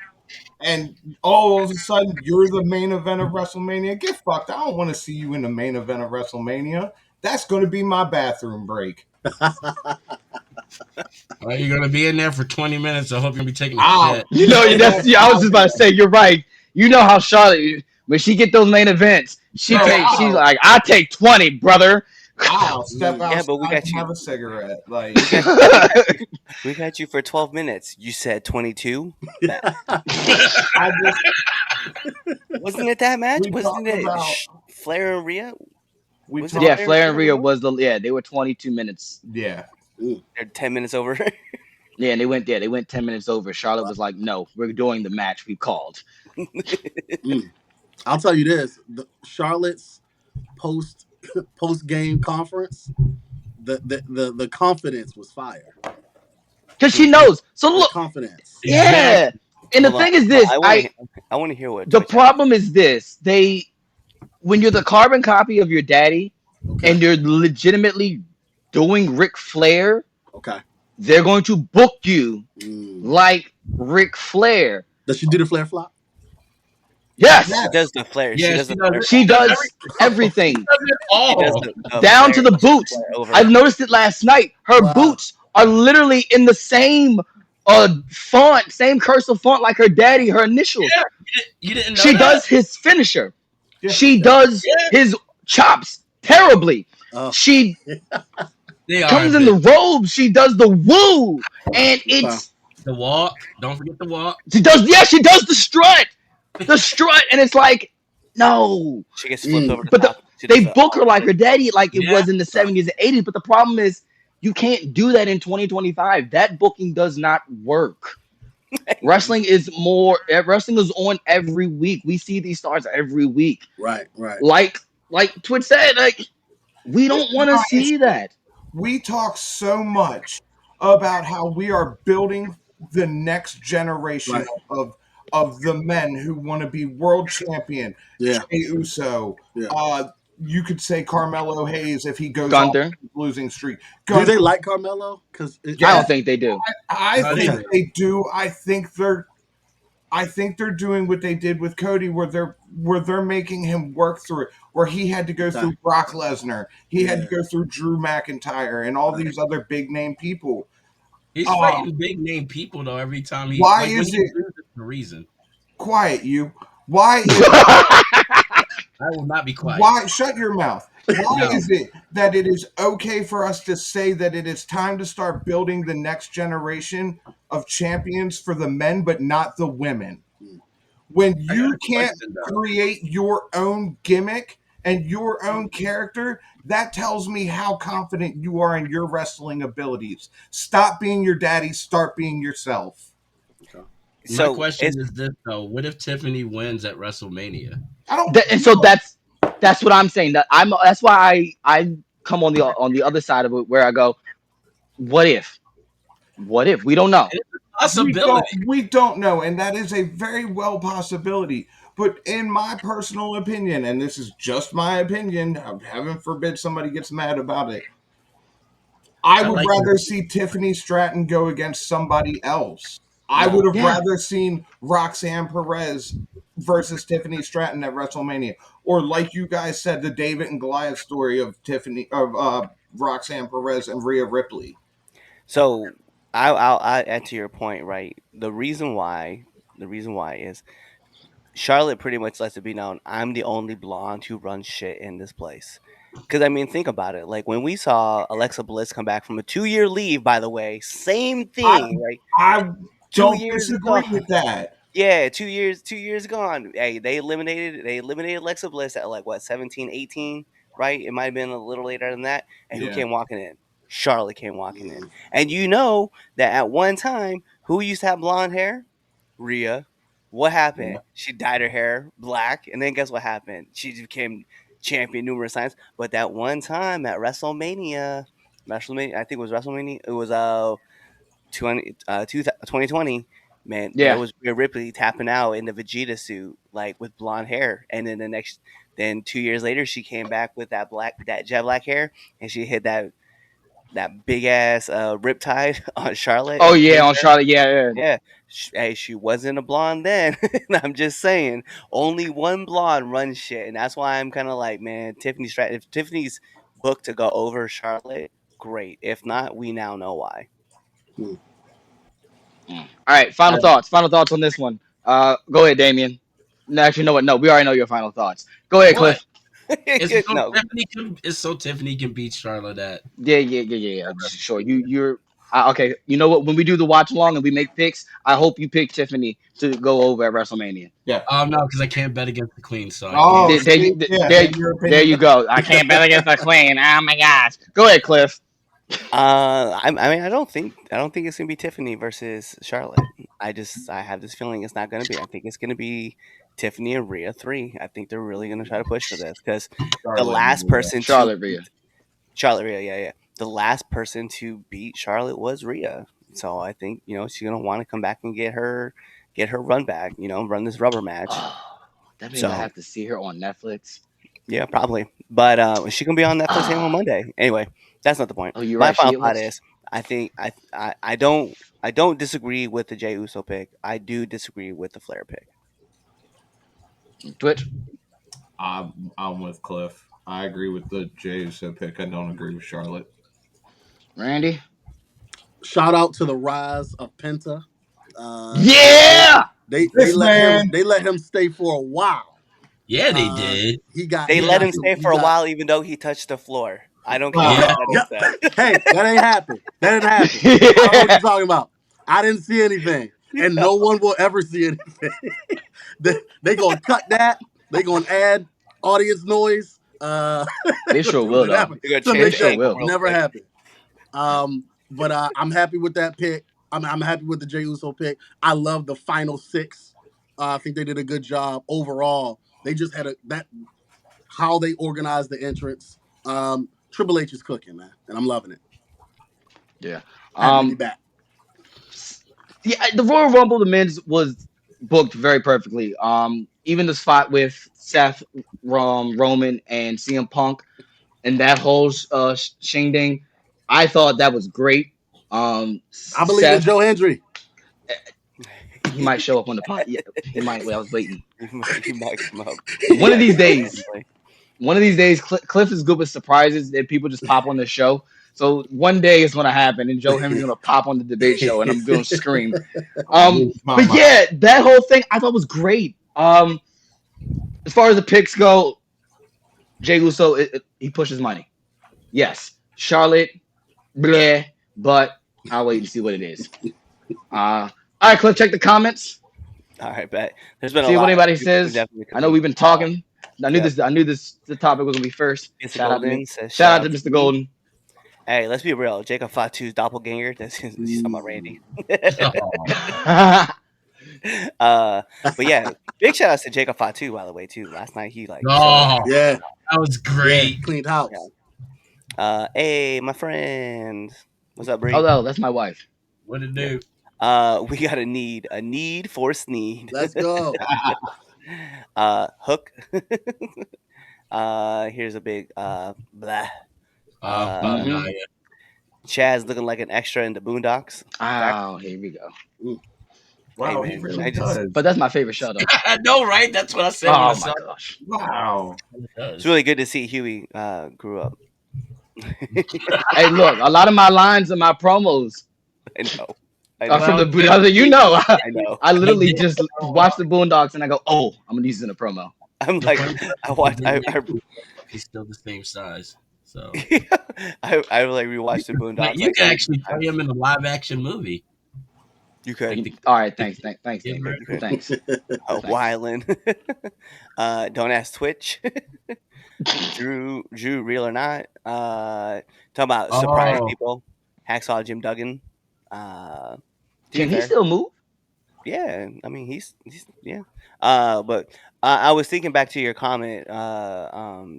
And all of a sudden, you're the main event of WrestleMania. Get fucked. I don't want to see you in the main event of WrestleMania. That's going to be my bathroom break. Are you going to be in there for 20 minutes? I hope you're going to be taking a shit. You know, I was just about to say, you're right. You know how Charlotte, when she get those main events, she's like, I take 20, brother. I'll step outside but we got and you. have a cigarette. Like, We got you for 12 minutes. You said 22? Wasn't it that match? Wasn't it Flair and Rhea? Yeah, Flair and Rhea was they were 22 minutes. Yeah. They're 10 minutes over. Yeah, and they went 10 minutes over. Charlotte was like, no, we're doing the match we called. I'll tell you this, Charlotte's post game conference, the confidence was fire. Because she knows. So look, confidence. Yeah. And the thing is this, I want to hear what the problem is this. When you're the carbon copy of your daddy and you're legitimately doing Ric Flair, they're going to book you like Ric Flair. Does she do the flare flop? Yes, She does the flare. Yeah, she does she the does flare. it. she does everything. She does it She does all. the Down to flare. the She does boots. flare over. I noticed it last night. Her Wow. boots are literally in the same font, same cursive font like her daddy, her initials. Yeah, you didn't know She that? does his finisher. Yeah. She does Yeah. his chops terribly. Oh, She They are comes a in bit. the robes. She does the woo, and wow. it's The walk. Don't forget the walk. she does. Yeah, she does the strut, and it's like no. She gets flipped over the But top. She does they the book her like her daddy, like it Yeah. was in the 70s and 80s. But the problem is, you can't do that in 2025. That booking does not work. Wrestling is more. Wrestling is on every week. We see these stars every week. Right, right. Like Twitch said, like we don't want to see that. We talk so much about how we are building the next generation Right. of the men who want to be world champion. Yeah, Jey Uso. yeah. You could say Carmelo Hayes if he goes off Gunther, his losing streak. Do they Gunther, like Carmelo? Because I yes, don't think they do. I No, they think do. they do. I think they're doing what they did with Cody, where they're making him work through it. Where he had to go through Brock Lesnar, he had to go through Drew McIntyre, and all these other big name people. He's fighting big name people though every time he. Why like, is when he it- loses, the reason? Quiet, you. Why is I will not be quiet. why? Shut your mouth. Why No. is it that it is okay for us to say that it is time to start building the next generation of champions for the men, but not the women? When I got you a can't question, though. create your own gimmick and your own character, that tells me how confident you are in your wrestling abilities. Stop being your daddy, start being yourself. So My question it's- is this though: what if Tiffany wins at WrestleMania? I don't And so that's what I'm saying. That's why I come on the other side of it, where I go, what if? What if? We don't know. It's a possibility. we don't know, and that is a very well possibility. But in my personal opinion, and this is just my opinion, heaven forbid somebody gets mad about it, I would like rather it. see Tiffany Stratton go against somebody else. I would have Yeah. rather seen Roxanne Perez versus Tiffany Stratton at WrestleMania, or like you guys said, the David and Goliath story of Roxanne Perez and Rhea Ripley. So I'll add to your point, right? The reason why is Charlotte pretty much lets it be known I'm the only blonde who runs shit in this place. Because I mean, think about it. Like when we saw Alexa Bliss come back from a 2-year leave, by the way, same thing, right? I 2 don't years disagree ago. with that. Yeah, 2 years gone. Hey, they eliminated Alexa Bliss at like what 17, 18, right? It might have been a little later than that. And who Yeah. came walking in? Charlotte came walking in. And you know that at one time, who used to have blonde hair? Rhea. What happened? Yeah. She dyed her hair black, and then guess what happened? She became champion numerous times. But that one time at WrestleMania, I think it was WrestleMania. It was 2020. Man, Yeah. there was Rhea Ripley tapping out in the Vegeta suit, like with blonde hair, and then 2 years later, she came back with that jet black hair, and she hit that big ass riptide on Charlotte. Oh and yeah, pinned on her. Charlotte. Yeah. Yeah, hey, she wasn't a blonde then. I'm just saying, only one blonde runs shit, and that's why I'm kind of like, man, if Tiffany's booked to go over Charlotte, great. If not, we now know why. All right. Final thoughts. Final thoughts on this one. Go ahead, Damien. No, actually, no. What? No, we already know your final thoughts. Go ahead, What? Cliff. No, It's so Tiffany can beat Charlotte at. Yeah. Sure. You're okay. You know what? When we do the watch along and we make picks, I hope you pick Tiffany to go over at WrestleMania. No, because I can't bet against the Queen. So Oh, I can't. There you go. I can't bet against the Queen. Oh my gosh. Go ahead, Cliff. I mean, I don't think it's gonna be Tiffany versus Charlotte. I have this feeling it's not gonna be. I think it's gonna be Tiffany and Rhea 3. I think they're really gonna try to push for this because the last person Charlotte Rhea. Charlotte Rhea, yeah. The last person to beat Charlotte was Rhea. So I think she's gonna want to come back and get her run back. Run this rubber match. That means So- I have to see her on Netflix. Yeah, probably. But she's gonna be on Netflix on Monday. Anyway, that's not the point. Oh, you're My right. final thought is I think I don't disagree with the Jey Uso pick. I do disagree with the Flair pick. Twitch. I'm with Cliff. I agree with the Jey Uso pick. I don't agree with Charlotte. Randy. Shout out to the rise of Penta. Yeah. They This let man. him stay for a while. Yeah, they did. They let him stay for a while, even though he touched the floor. I don't care Yeah. what that is. Hey, that ain't happen. That didn't happen. I don't know what you're talking about. I didn't see anything, and no one will ever see anything. they gonna cut that. They gonna add audience noise. They sure will, though. They sure will. Never happen. But I'm happy with that pick. I'm happy with the Jey Uso pick. I love the final six. I think they did a good job overall. They just had how they organized the entrance. Triple H is cooking, man, and I'm loving it. Yeah. Happy to be back. Yeah, the Royal Rumble, the men's was booked very perfectly. Even the spot with Seth, Roman, and CM Punk, and that whole shindig, I thought that was great. I believe in Seth, Joe Hendry. he might show up on the pod. Yeah, he might. I was waiting. He might come up. One of these days, Cliff is good with surprises that people just pop on the show. So one day it's gonna happen, and Joe Henry's gonna pop on the debate show, and I'm gonna scream. But yeah, that whole thing I thought was great. As far as the picks go, Jey Uso, he pushes money. Yes, Charlotte, bleh, but I'll wait and see what it is. All right, Cliff, check the comments. All right, bet. There's been See a lot. what anybody says. I know we've been talking. I knew this. The topic was gonna be first. Shout out to me. Shout out to Mr. Golden. Hey, let's be real. Jacob Fatu's doppelganger. He's talking about Randy. But yeah, big shout outs to Jacob Fatu, by the way, too. Last night he Oh, yeah, that was great. Yeah, cleaned house. Hey, my friend. What's up, Bree? Oh no, that's my wife. What it do? We got a need for Sneed. Let's go. Hook. Here's a big blah. Chaz looking like an extra in the Boondocks. Oh, here we go. Wow, Hey, he man, really does. But that's my favorite show, though. I know, right? That's what I said. Oh my gosh! Wow. It's really good to see Huey grew up. Hey, look, a lot of my lines and my promos I know. are from the Boondocks. You know, I know. I literally just watch the Boondocks and I go, "Oh, I'm gonna use this in a promo." I'm like, He's still the same size, so I like rewatched the Boondocks. you can actually play him in a live action movie. You could. All right, thanks. Thanks. Wyland. Don't ask Twitch. Drew, real or not? Talking about surprise people. Hacksaw Jim Duggan. Can he still move? Yeah, I mean he's yeah. But I was thinking back to your comment,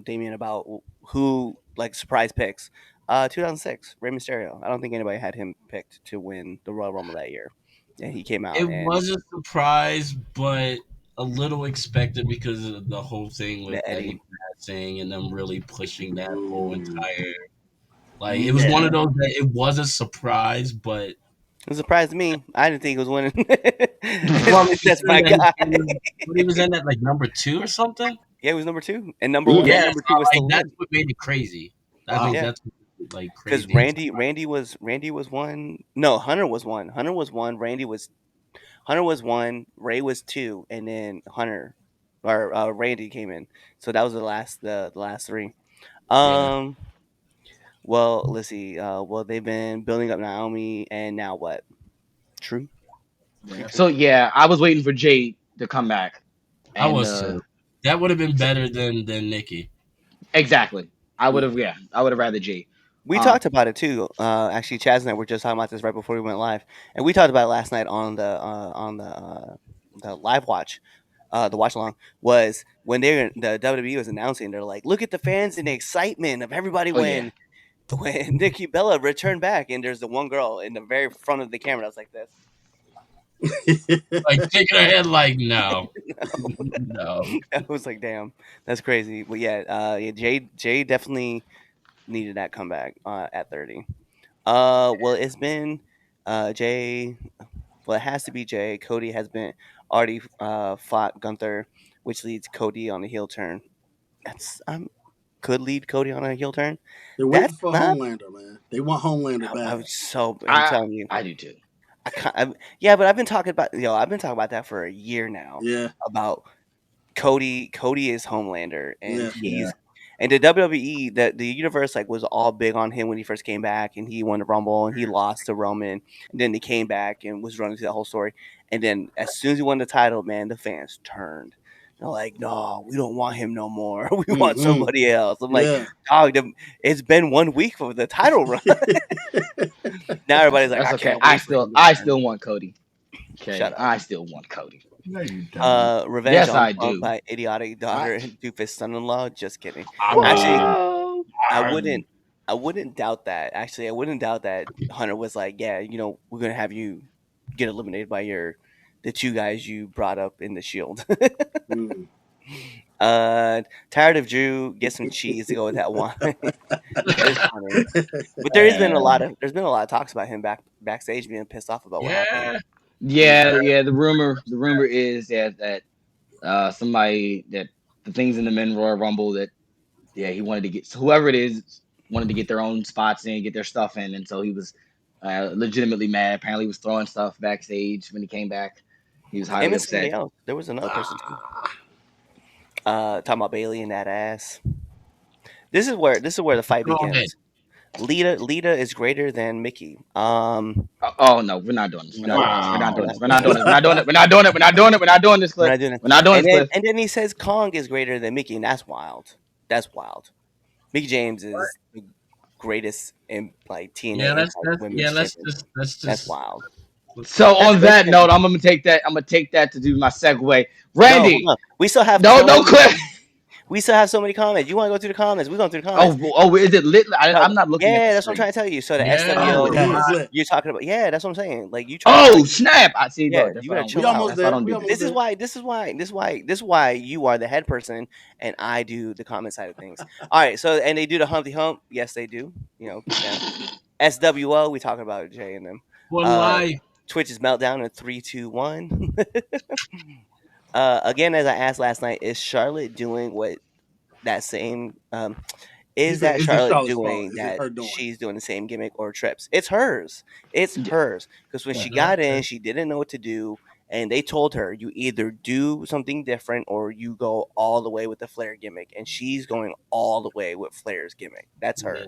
Damien, about who like surprise picks. 2006, Rey Mysterio. I don't think anybody had him picked to win the Royal Rumble that year. And he came out. It was a surprise, but a little expected because of the whole thing with Eddie passing and them really pushing that whole entire. Like it was one of those that it was a surprise, but it was a surprise to me. I didn't think he was winning. That's my guy. He was in at like number 2 or something. Yeah, he was number 2, and number 1. Yeah, number 2 was still that's what made it crazy. That's like crazy. Because Randy was 1. No, Hunter was 1. Hunter was 1. Hunter was 1. Ray was 2, and then Hunter or Randy came in. So that was the last 3. Well, let's see. Well, they've been building up Naomi, and now what? True. So yeah, I was waiting for Jade to come back. I was too. That would have been better than Nikki. Exactly. I would have rather Jade. We talked about it too. Actually, Chaz and I were just talking about this right before we went live, and we talked about it last night on the live watch. The watch along was when the WWE was announcing. They're like, "Look at the fans and the excitement of everybody when Nikki Bella returned back." And there's the one girl in the very front of the camera that's like this, like shaking her head, like no. No. I was like, "Damn, that's crazy." But yeah, Jay definitely needed that comeback at 30. Well, it's been Jay. Well, it has to be Jay. Cody has been already fought Gunther, which leads Cody on a heel turn. That's could lead Cody on a heel turn. They're waiting That's for not. Homelander, man. They want Homelander I bad. was so. I'm I telling you. I do too. Yeah, but I've been talking about I've been talking about that for a year now. Yeah, About Cody is Homelander, and yeah. he's and the WWE, the universe like was all big on him when he first came back, and he won the Rumble, and he lost to Roman, and then he came back and was running through that whole story, and then as soon as he won the title, man, the fans turned. They're like, no, we don't want him no more. We want Mm-hmm. somebody else. I'm like, Yeah. dog, it's been 1 week for the title run. Now everybody's like, That's I okay. can't wait for him to I turn. still want Cody. Okay, Shut up. I still want Cody. No, you don't. Revenge Yes, on I Punk do. by idiotic daughter and doofus son-in-law. Just kidding. I Actually, mean, Oh, I wouldn't doubt that. Actually, I wouldn't doubt that Hunter was like, yeah, we're gonna have you get eliminated by the two guys you brought up in the Shield. Mm. Tired of Drew. Get some cheese to go with that one. It's funny, but there's been a lot of talks about him backstage being pissed off about what happened. yeah, yeah. The rumor is that somebody that the things in the men Royal Rumble that he wanted to get whoever it is wanted to get their own spots in, get their stuff in, and so he was legitimately mad. Apparently, he was throwing stuff backstage when he came back. He was Him highly and somebody upset. else. There was another person too. Talking about Bailey and that ass. This is where the fight Go ahead. begins. Lita is greater than Mickey. Oh no, we're not doing this. We're not doing this. We're not Wow. doing this. We're not doing this. We're not doing it. We're not doing it. We're not doing it. We're not doing this, We're Cliff. not doing it. We're not doing And this, then Cliff. and then he says Kong is greater than Mickey, and that's wild. That's wild. Mickey James is the greatest in like TNA Yeah, Impact Women's Champion. let's That's just wild. So That's on great that for note, him. I'm gonna take that. I'm gonna take that to do my segue. No, Randy, hold on. We still have no, no, Cliff. We still have so many comments. You want to go through the comments? We're going through the Oh, comments. oh, is it lit? So, I'm not looking at the that's what I'm screen. trying to tell you. So the Yeah. SWO, Oh, yeah, it's lit. you're talking about. Yeah, that's what I'm saying. Like you trying to Oh snap! I see. Yeah, Look, that's you why I gotta don't chill do We out. almost That's why I there. don't We do almost this. This is why you are the head person and I do the comment side of things. All right, so and they do the Humpty Hump. Yes, they do. Yeah. SWO, we talking about Jay and them. one life. Twitch's meltdown in 3, 2, 1. Again, as I asked last night, is Charlotte doing what that same He is said, that "Is it Charlotte Charlotte's fault? doing Is it that her doing?" she's doing the same gimmick or Trips? It's hers. It's hers. Because when she got in, she didn't know what to do. And they told her, you either do something different or you go all the way with the Flair gimmick. And she's going all the way with Flair's gimmick. That's her.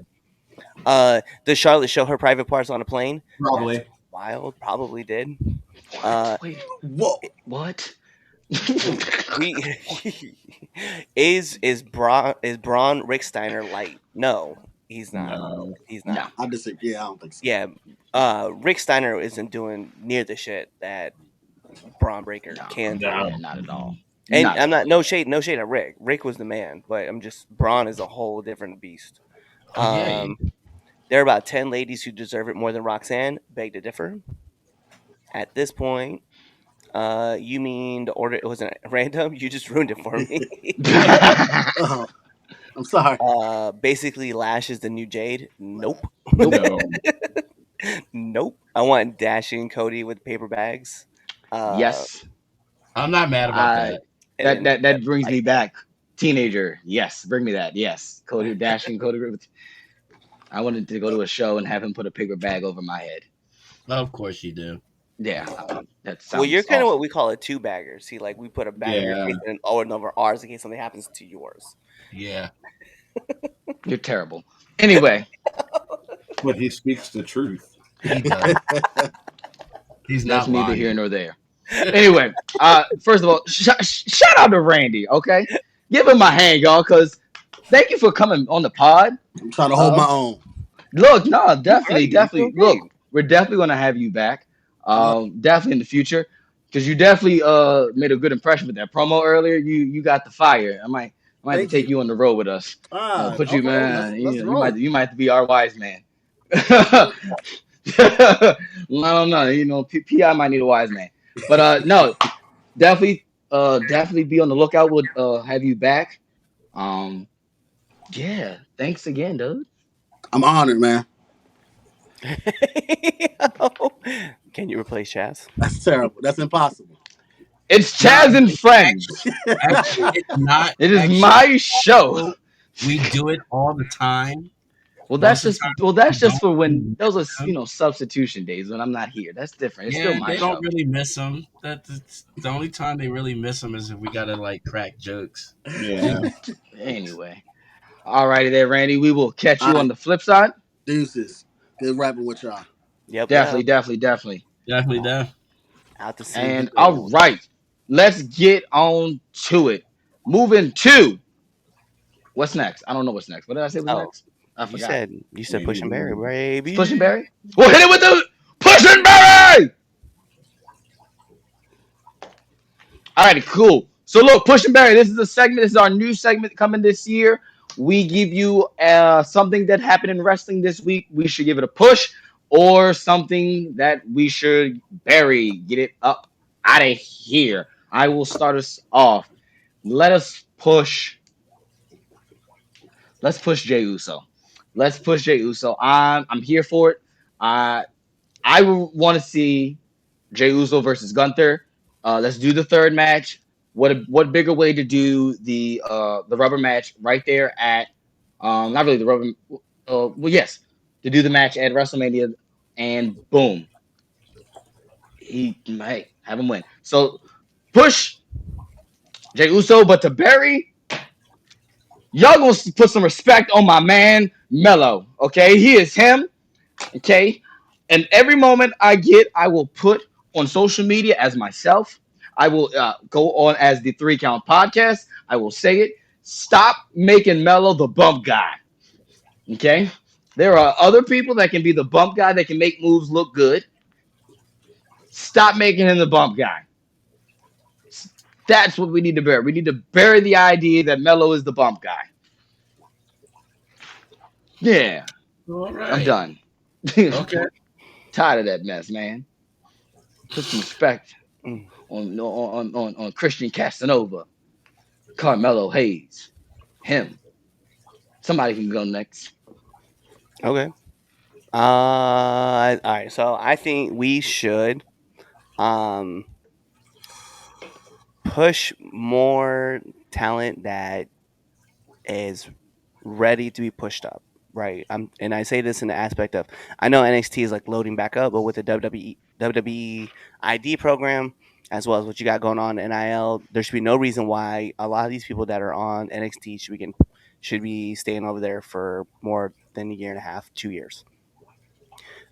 Does Charlotte show her private parts on a plane? Probably. That's wild. Probably did. Wait, Whoa. what? We is Braun Rick Steiner light? No, he's not. No. He's not. No. I just said, yeah, I don't think so. Yeah, Rick Steiner isn't doing near the shit that Braun Breaker can do. No. Yeah, not at all. And Not I'm at not all. no shade at Rick. Rick was the man, but I'm just Braun is a whole different beast. Oh, yeah. There are about 10 ladies who deserve it more than Roxanne. Beg to differ. At this point, you mean the order? It wasn't random. You just ruined it for me. Oh, I'm sorry. Basically, Lash is the new Jade. Nope. No. Nope. I want Dashing Cody with paper bags. Yes. I'm not mad about I- that. and That then brings me like- back. Teenager. Yes. Bring me that. Yes. Cody dashing Cody. I wanted to go to a show and have him put a paper bag over my head. Of course you do. Yeah. That sounds Well, you're kind of awful. what we call a two bagger. See, like we put a bag in your Yeah. face and over ours in case something happens to yours. Yeah. You're terrible. Anyway. But he speaks the truth. He does. He's That's not neither lying. here nor there. Anyway, first of all, shout out to Randy, okay? Give him a hand, y'all, because thank you for coming on the pod. I'm trying to hold my own. Look, no, definitely. You're doing great. Look, we're definitely going to have you back. Definitely in the future, because you definitely made a good impression with that promo earlier. You got the fire. I might have to Thank take you on the road with us. Put you, okay, man. let's You roll. might have to be our wise man. I don't know. PI might need a wise man. But no, definitely be on the lookout. We'll have you back. Yeah, thanks again, dude. I'm honored, man. Can you replace Chaz? That's terrible. That's impossible. It's Nah, Chaz and Friends. actually, it's not. It is Actually, my show. we do it all the time. Well, Most of the time, that's we just don't for when really those miss are them. substitution days when I'm not here. That's different. It's still Yeah, my they don't show. really miss them. That's the only time they really miss them is if we gotta like crack jokes. Yeah. Anyway, alrighty there, Randy. We will catch All you on right, the flip side. deuces. Good rapping with y'all. Yep, Definitely, yep. definitely, definitely. Definitely that. Out to see the And good all ones. right, let's get on to it. Moving to what's next? I don't know what's next. What did I say was So next? I forgot. you said push and berry, It's baby. Push and Barry. We'll hit it with the Push and Barry. Alrighty, cool. So look, Push and Barry. This is a segment. This is our new segment coming this year. We give you something that happened in wrestling this week. We should give it a push, or something that we should bury. Get it up out of here. I will start us off. Let us push. Let's push Jey Uso. Let's push Jey Uso. I'm here for it. Uh, I want to see Jey Uso versus Gunther. Let's do the third match. What bigger way to do the rubber match right there at not really the rubber. Well, yes, to do the match at WrestleMania, and boom, hey, have him win. So push Jey Uso, but to bury, y'all gonna put some respect on my man Mello. Okay, he is him. Okay, and every moment I get, I will put on social media as myself. I will go on as the 3 Count Podcast. I will say it. Stop making Mello the bump guy. Okay, there are other people that can be the bump guy that can make moves look good. Stop making him the bump guy. That's what we need to bury. We need to bury the idea that Mello is the bump guy. Yeah, All I'm right. done. Okay. Tired of that mess, man. Put some respect Mm. on Christian Casanova, Carmelo Hayes, him. Somebody can go next. Okay. All right. So I think we should um push more talent that is ready to be pushed up. Right. And I say this in the aspect of I know NXT is like loading back up, but with the WWE ID program as well as what you got going on in NIL, there should be no reason why a lot of these people that are on NXT should be staying over there for more than a year and a half, 2 years.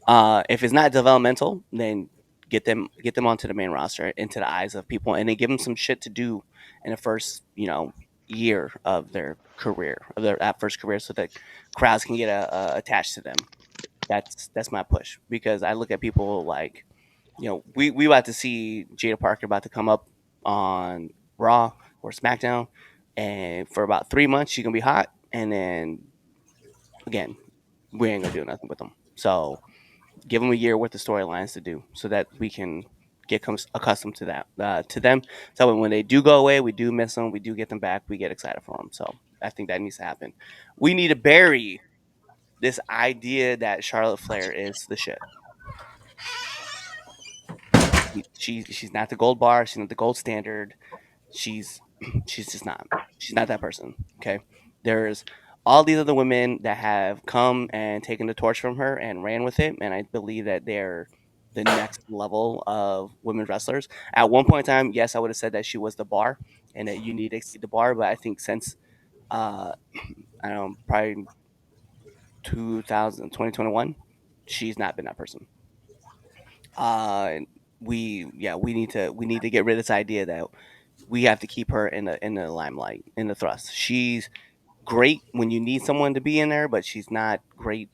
If it's not developmental, then get them onto the main roster into the eyes of people, and then give them some shit to do in the first year of their career, of their that first career, so that crowds can get attached to them. That's my push, because I look at people like we about to see Jada Parker about to come up on Raw or SmackDown, and for about 3 months she's gonna be hot, and then again we ain't gonna do nothing with them. So give them a year worth of storylines to do so that we can get accustomed to that to them. So when they do go away, we do miss them, we do get them back, we get excited for them. So I think that needs to happen. We need to bury this idea that Charlotte Flair is the shit. She's not the gold bar, she's not the gold standard. She's she's just not. She's not that person. Okay. There's all these other women that have come and taken the torch from her and ran with it, and I believe that they're the next level of women wrestlers. At one point in time, yes, I would have said that she was the bar and that you need to exceed the bar, but I think since uh I don't know, probably 2021, she's not been that person. Uh we need to get rid of this idea that we have to keep her in the limelight, in the thrust. She's great when you need someone to be in there, but she's not great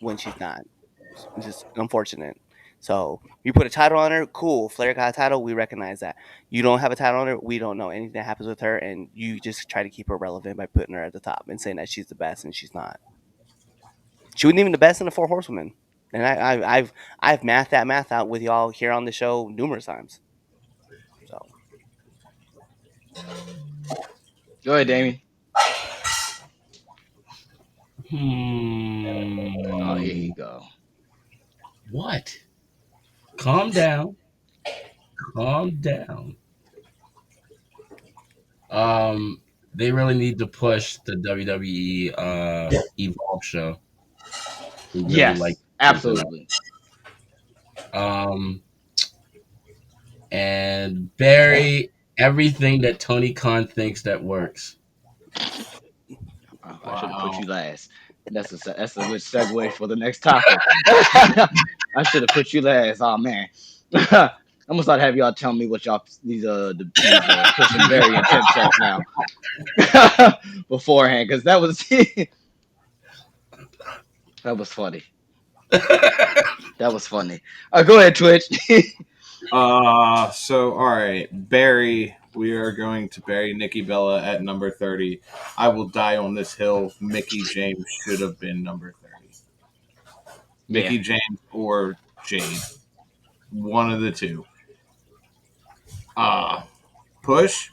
when she's not. It's just unfortunate. So you put a title on her, cool. Flair got a title, we recognize that. You don't have a title on her, we don't know anything that happens with her, and you just try to keep her relevant by putting her at the top and saying that she's the best, and she's not. She wasn't even the best in the Four Horsewomen, and I've mathed that math out with y'all here on the show numerous times. So Go ahead, Damien. Oh, here Hmm. you go. What? Calm down. Calm down. They really need to push the WWE Evolve show. We really like Yes, something up. absolutely. Um, and bury everything that Tony Khan thinks that works. I should have put Wow. you last. That's a good segue for the next topic. I should have put you last. Oh man, I'm gonna start have y'all tell me what y'all these pushing Barry and Tim checks now beforehand because that was that was funny. That was funny. Go ahead, Twitch. So all right, Barry. We are going to bury Nikki Bella at number 30. I will die on this hill. Mickey James should have been number 30. Yeah, Mickey James or Jade, one of the two. Uh push,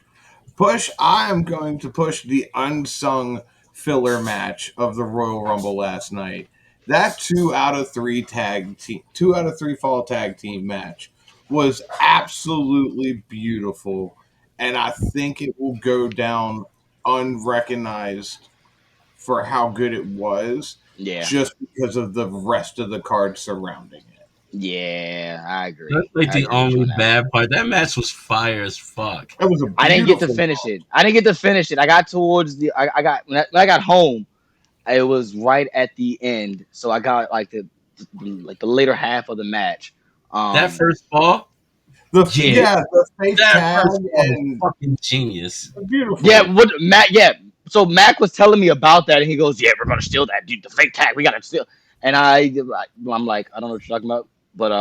push. I am going to push the unsung filler match of the Royal Rumble last night. That 2 out of 3 fall tag team match was absolutely beautiful, and I think it will go down unrecognized for how good it was, yeah, just because of the rest of the card surrounding it. yeah. I That's agree. like I the agree with you only on that one. bad part. That match was fire as fuck. It was a I didn't get to beautiful. finish it. I didn't get to finish it. I got towards the. I got when I got home. It was right at the end, so I got like the later half of the match. That Um, first fall, yeah, The fake that tag first fall was and fucking genius. yeah, beautiful. what Mac? Yeah, so Mac was telling me about that, and he goes, "Yeah, we're gonna steal that, dude. The fake tag, we gotta steal." And I'm like, I don't know what you're talking about, but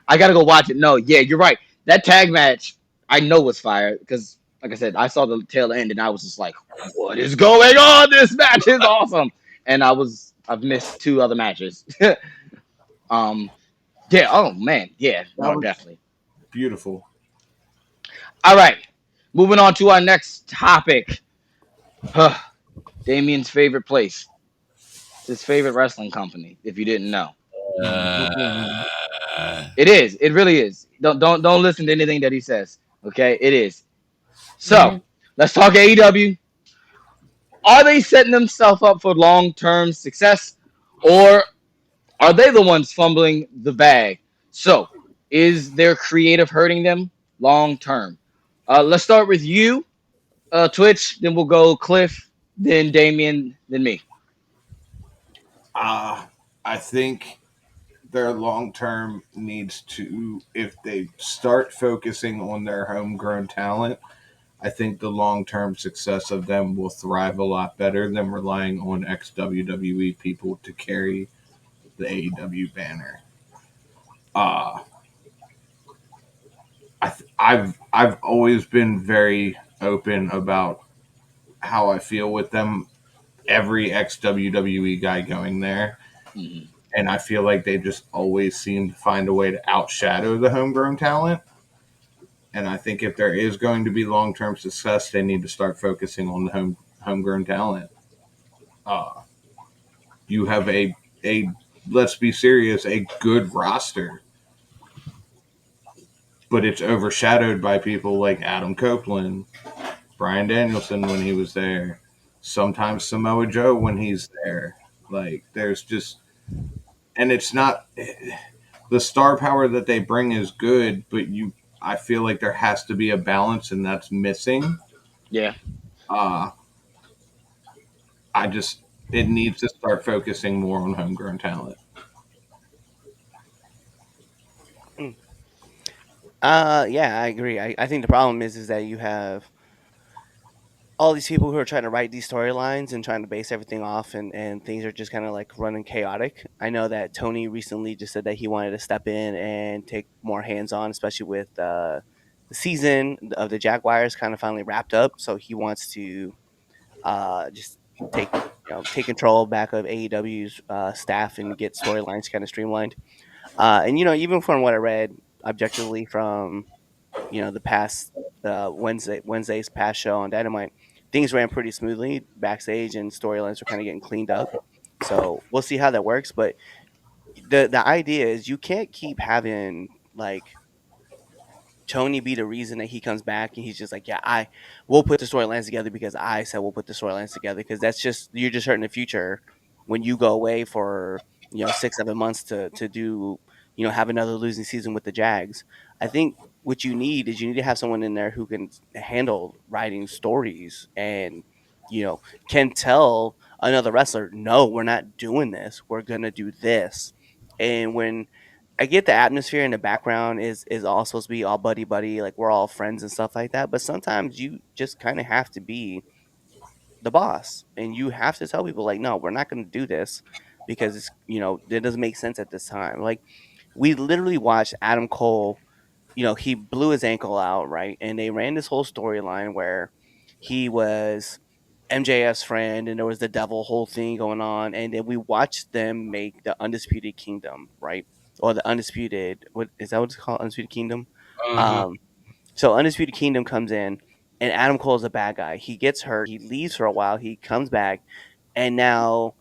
I gotta go watch it. No, yeah, you're right. That tag match, I know was fire because, like I said, I saw the tail end, and I was just like, "What is going on? This match is awesome!" And I've missed two other matches. um, yeah. Oh man, yeah, That no, was definitely. beautiful. All right, moving on to our next topic. Damien's favorite place. It's his favorite wrestling company. If you didn't know, Uh, it is. It really is. Don't listen to anything that he says. Okay, it is. So mhm. let's talk AEW. Are they setting themselves up for long term success, or are they the ones fumbling the bag? So is their creative hurting them long term? Let's start with you, Twitch. Then we'll go Cliff, then Damien, then me. Uh, I think their long term needs to, if they start focusing on their homegrown talent, I think the long term success of them will thrive a lot better than relying on ex WWE people to carry the AEW banner. Uh, I've always been very open about how I feel with them. Every ex WWE guy going there, Mhm. and I feel like they just always seem to find a way to outshadow the homegrown talent. And I think if there is going to be long term success, they need to start focusing on the homegrown talent. Uh, you have a let's be serious, a good roster, but it's overshadowed by people like Adam Copeland, Brian Danielson when he was there, sometimes Samoa Joe when he's there. Like there's just, and it's not, the star power that they bring is good, but I feel like there has to be a balance, and that's missing. Yeah. Uh, I just it needs to start focusing more on homegrown talent. Mm. Yeah, I agree. I think the problem is that you have all these people who are trying to write these storylines and trying to base everything off, and things are just kind of like running chaotic. I know that Tony recently just said that he wanted to step in and take more hands on, especially with the season of the Jaguars kind of finally wrapped up. So he wants to just take take control back of AEW's staff and get storylines kind of streamlined. And even from what I read objectively from the past Wednesday's past show on Dynamite, things ran pretty smoothly backstage and storylines were kind of getting cleaned up. So we'll see how that works. But the idea is you can't keep having like Tony be the reason that he comes back and he's just like, yeah, we'll put the storylines together because I said we'll put the storylines together, because that's just, you're just hurting the future when you go away for 6-7 months to do, have another losing season with the Jags. I think what you need is you need to have someone in there who can handle writing stories and can tell another wrestler, no, we're not doing this, we're gonna do this. And when I get the atmosphere in the background is all supposed to be all buddy buddy, like we're all friends and stuff like that. But sometimes you just kind of have to be the boss, and you have to tell people like, no, we're not going to do this because it doesn't make sense at this time. Like we literally watched Adam Cole. He blew his ankle out, right, and they ran this whole storyline where he was MJF's friend, and there was the devil whole thing going on, and then we watched them make the Undisputed Kingdom, right, or the Undisputed. What is that? What it's called? Undisputed Kingdom. Uh-huh. Um, so Undisputed Kingdom comes in, and Adam Cole is a bad guy. He gets hurt. He leaves for a while. He comes back, and now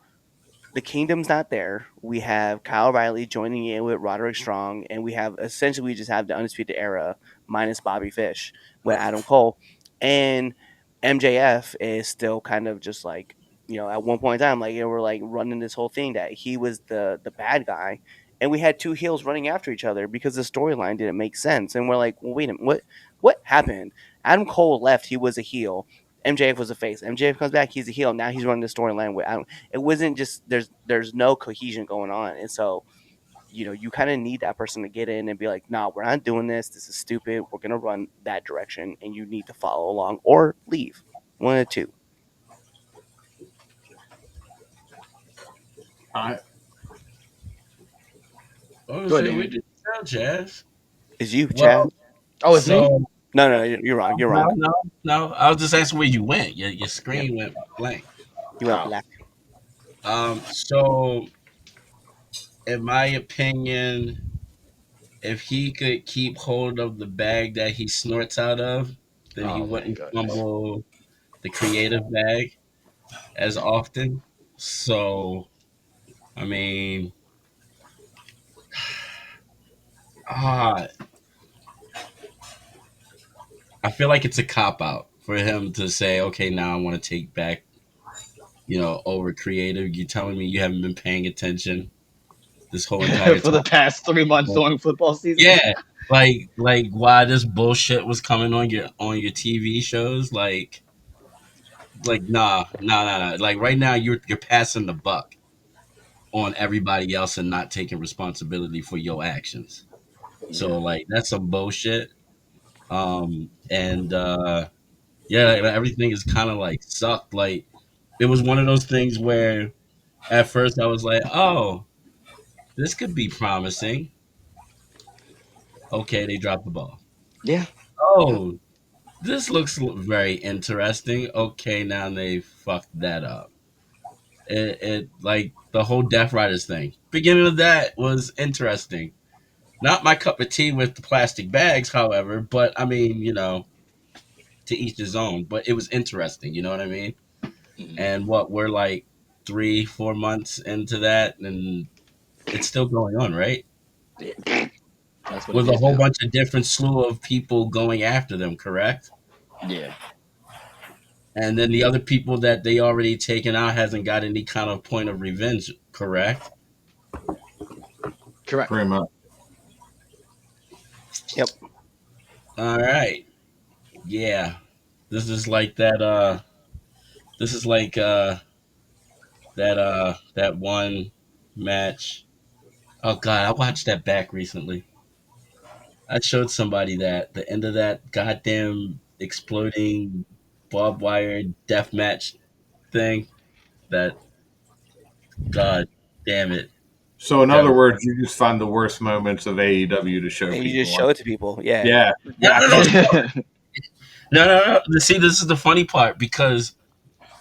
the kingdom's not there. We have Kyle Riley joining in with Roderick Strong, and we just have the Undisputed Era minus Bobby Fish with Adam Cole, and MJF is still kind of just like, at one point in time, like we're like running this whole thing that he was the bad guy, and we had two heels running after each other because the storyline didn't make sense, and we're like, well, wait a minute, what happened? Adam Cole left, he was a heel. MJF was a face. MJF comes back, he's a heel. Now he's running the storyline with Adam. It wasn't just there's no cohesion going on, and so you kind of need that person to get in and be like, nah, we're not doing this. This is stupid. We're gonna run that direction, and you need to follow along or leave. One of the two. I Oh, Good, so we Amy. did tell Jazz. Is you, Chad? Well, Oh, it's me. so No, you're wrong. You're no, wrong. no, no. I was just asking where you went. Your Yep, screen went blank. you went oh, black. So in my opinion, if he could keep hold of the bag that he snorts out of, then he Oh my wouldn't goodness. fumble the creative bag as often. So, I mean, ah, I feel like it's a cop out for him to say, okay, now I want to take back, over creative. You telling me you haven't been paying attention this whole entire For the time? past 3 months during football season. Yeah, like why this bullshit was coming on your TV shows, like nah. Like right now you're passing the buck on everybody else and not taking responsibility for your actions. Yeah. So like that's some bullshit. And yeah, like, everything is kind of like sucked. Like it was one of those things where at first I was like, oh, this could be promising. Okay, they dropped the ball. Yeah. Yep. Oh, this looks very interesting. Okay, now they fucked that up. It like the whole Death Riders thing. Beginning of that was interesting. Not my cup of tea with the plastic bags, however, but I mean, to each his own. But it was interesting, you know what I mean? Mhm. And what we're like 3-4 months into that, and it's still going on, right? Yeah. That's what it With a is whole now. bunch of different slew of people going after them, correct? Yeah. And then the other people that they already taken out hasn't got any kind of point of revenge, correct? Correct. pretty much. Yep. All right. Yeah. This is like that this is like that one match. Oh god, I watched that back recently. I showed somebody that the end of that goddamn exploding barbed wire death match thing. That god damn it. So in That other was words, you just find the worst moments of AEW to show And you just people. show it to people. Yeah. Yeah, no no no gotcha. no. See, this is the funny part because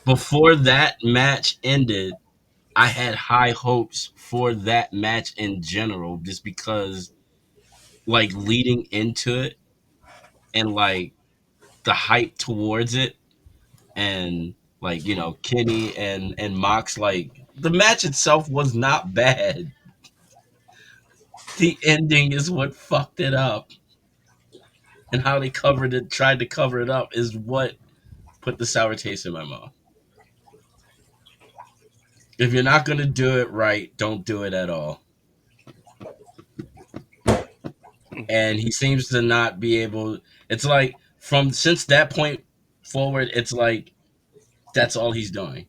before that match ended, I had high hopes for that match in general, just because like leading into it and like the hype towards it, and like Kenny and Mox, like the match itself was not bad. The ending is what fucked it up, and how they tried to cover it up, is what put the sour taste in my mouth. If you're not gonna do it right, don't do it at all. And he seems to not be able. It's like since that point forward, it's like that's all he's doing.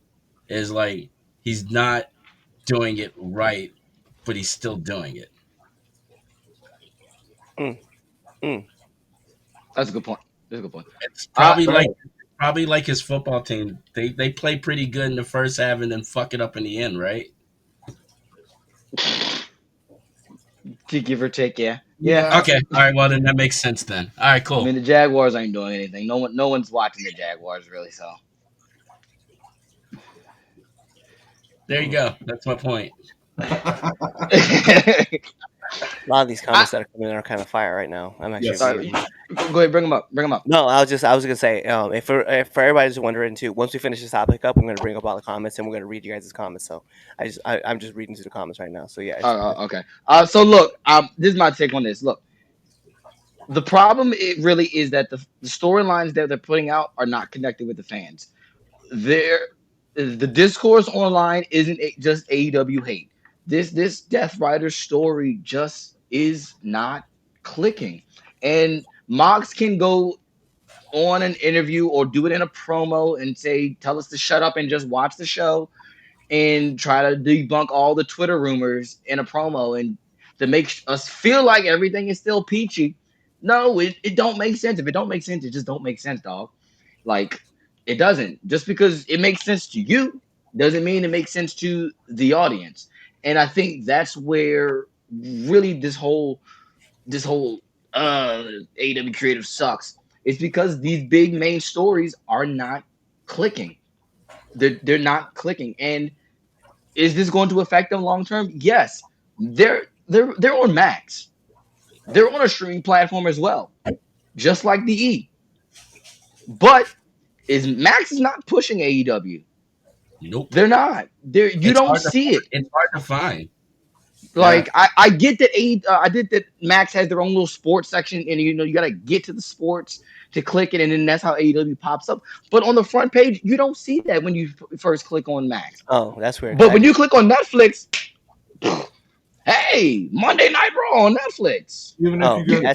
Is like he's not doing it right, but he's still doing it. That's a good point. That's a good point. It's Uh, probably like his football team. They play pretty good in the first half and then fuck it up in the end, right? to give or take, yeah. Okay, all right. Well, then that makes sense then. All right, I cool. mean, the Jaguars ain't doing anything. No one's watching the Jaguars really. So There you go. That's my point. A lot of these comments that are coming in are kind of fire right now. I'm actually Yes. Sorry, go ahead, bring them up. Bring them up. No, I was gonna say, if for everybody's wondering too, once we finish this topic up, I'm gonna bring up all the comments and we're gonna read you guys' comments. So I'm just reading through the comments right now. So yeah. Okay. So look, this is my take on this. Look, the problem it really is that the storylines that they're putting out are not connected with the fans. The discourse online isn't just AEW hate. This Death Rider story just is not clicking. And Mox can go on an interview or do it in a promo and say, tell us to shut up and just watch the show and try to debunk all the Twitter rumors in a promo and to make us feel like everything is still peachy. No, it don't make sense. If it don't make sense, it just don't make sense, dog. Like it doesn't. Just because it makes sense to you doesn't mean it makes sense to the audience. And I think that's where really this whole AW creative sucks. It's because these big main stories are not clicking. They're not clicking. And is this going to affect them long term? Yes. They're on Max. They're on a streaming platform as well, just like the E. But is Max is not pushing AEW. Nope. They're not. You don't see it. It's hard to find. Like I get that I did that Max has their own little sports section, and you gotta get to the sports to click it, and then that's how AEW pops up. But on the front page, you don't see that when you first click on Max. Oh, that's weird. But when you click on Netflix, hey, Monday Night Raw on Netflix. Even if you go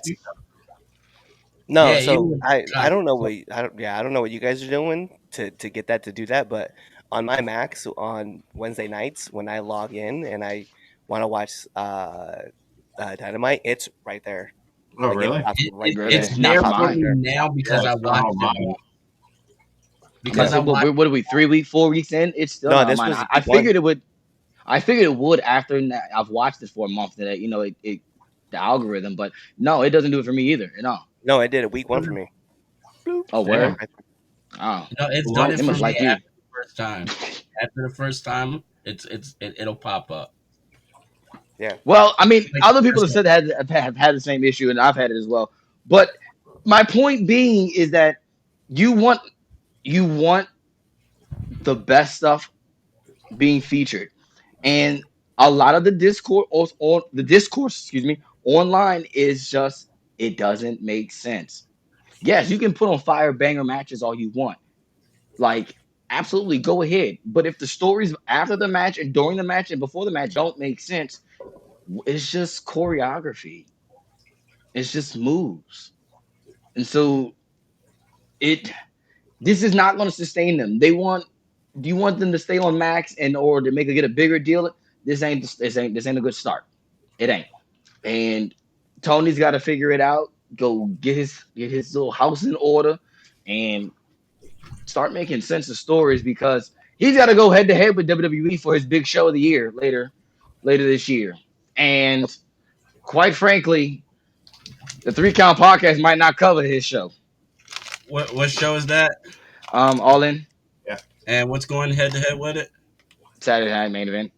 no, Yeah, so I don't know what I don't know what you guys are doing to get that to do that, but on my Max on Wednesday nights when I log in and I want to watch Dynamite, it's right there. Oh, really? It's there for me now because I watched it. Because what are we 3 weeks, 4 weeks in? It's still No, not this mine. was I week one. figured it would. I figured it would after I've watched it for a month. That it the algorithm, but no, it doesn't do it for me either. No. No, it did it week 1 for me. Oh, where? No, Oh, it's done it it for must me like you. after the first time. After the first time, it'll pop up. Yeah. Well, I mean, Like, other people have said that have had the same issue, and I've had it as well. But my point being is that you want the best stuff being featured, and a lot of the discourse, excuse me, online is just it doesn't make sense. Yes, you can put on fire banger matches all you want, like absolutely go ahead. But if the stories after the match and during the match and before the match don't make sense, it's just choreography. It's just moves. And so it this is not going to sustain them. Do you want them to stay on Max and or to get a bigger deal? This ain't a good start. It ain't. And Tony's got to figure it out. Go get his little house in order and start making sense of stories because he's got to go head to head with WWE for his big show of the year later this year. And quite frankly, the 3 Count podcast might not cover his show. What show is that? All in. Yeah. And what's going head to head with it? Saturday Night Main Event.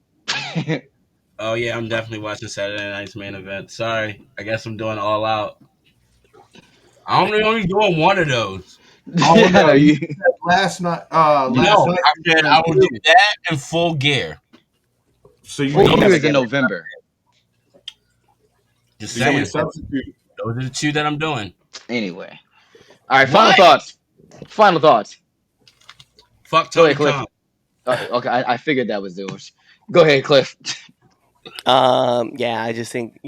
Oh yeah, I'm definitely watching Saturday Night's Main Event. Sorry, I guess I'm doing All Out. I'm only doing one of those. Oh, no, you said last night. No, Night I said I will do that in Full Gear. So you Full don't Gear have is in November. Just Be my saying. substitute. Those are the two that I'm doing. Anyway, all right. Final What? thoughts. Final thoughts. Fuck Go Tony ahead, Cliff. Khan. Okay, I figured that was yours. Go ahead, Cliff. Yeah, I just think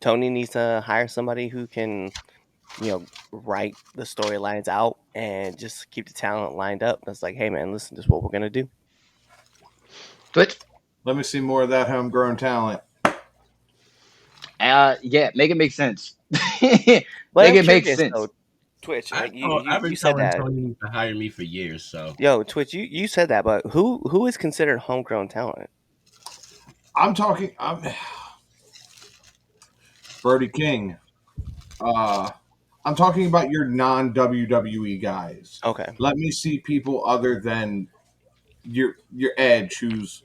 Tony needs to hire somebody who can write the storylines out and just keep the talent lined up. That's like, hey man, listen, this is what we're gonna do. Twitch. Let me see more of that homegrown talent. Yeah, make it make sense. Make But I'm it make curious sense. though, Twitch, like I've you been said telling that. Tony to hire me for years. So Yo, Twitch, you said that, but who is considered homegrown talent? I'm talking. Brody King. I'm talking about your non WWE guys. Okay, Let me see people other than your Edge, who's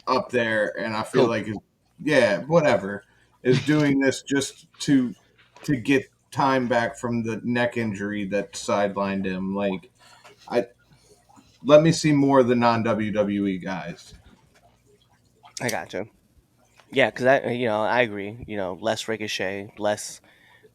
up there, and I feel Kofi. like, yeah, whatever, is doing this just to get time back from the neck injury that sidelined him. Like, I let me see more of the non WWE guys. I gotcha. Yeah, because I agree. Less Ricochet, less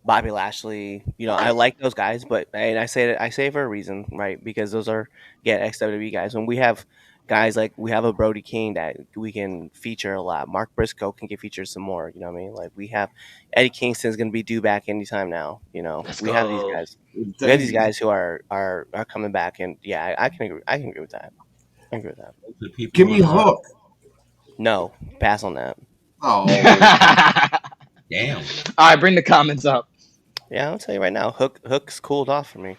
Bobby Lashley. I like those guys, but and I say it for a reason, right? Because those are XWE guys. When we have guys like we have a Brody King that we can feature a lot. Mark Briscoe can get featured some more. You know what I mean? Like we have Eddie Kingston's going to be due back anytime now. Let's We have these go. guys. We have these guys who are coming back, and yeah, I can agree. I can agree with that. I agree with that. those are the people Give who me are Hook. No, pass on that. Oh, damn. All right, bring the comments up. Yeah, I'll tell you right now, Hook's cooled off for me.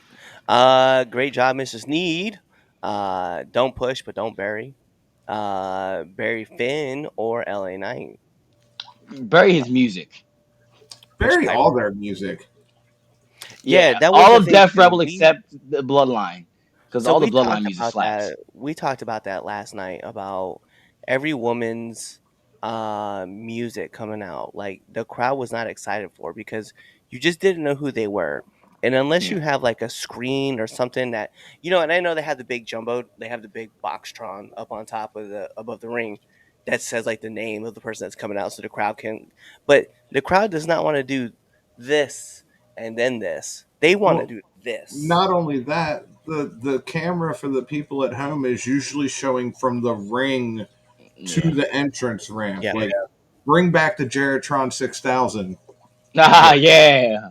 Great job, Mrs. Sneed. Don't push, but don't bury. Barry Finn or LA Knight. Bury his music. Push bury all Piper. their music. Yeah, Yeah, that was all the of thing Death too. Rebel except the Bloodline, because So all the we Bloodline talked music about slaps. that. We talked about that last night about every woman's music coming out. Like the crowd was not excited for because you just didn't know who they were. And unless you Yeah, have like a screen or something that and I know they have the big jumbo, they have the big Boxtron up on top of the above the ring that says like the name of the person that's coming out so the crowd can, but the crowd does not want to do this and then this. They want to Well, do this. not only that, the camera for the people at home is usually showing from the ring to yeah. the entrance ramp. Yeah. Like, bring back the Geritron 6000. Ah, yeah.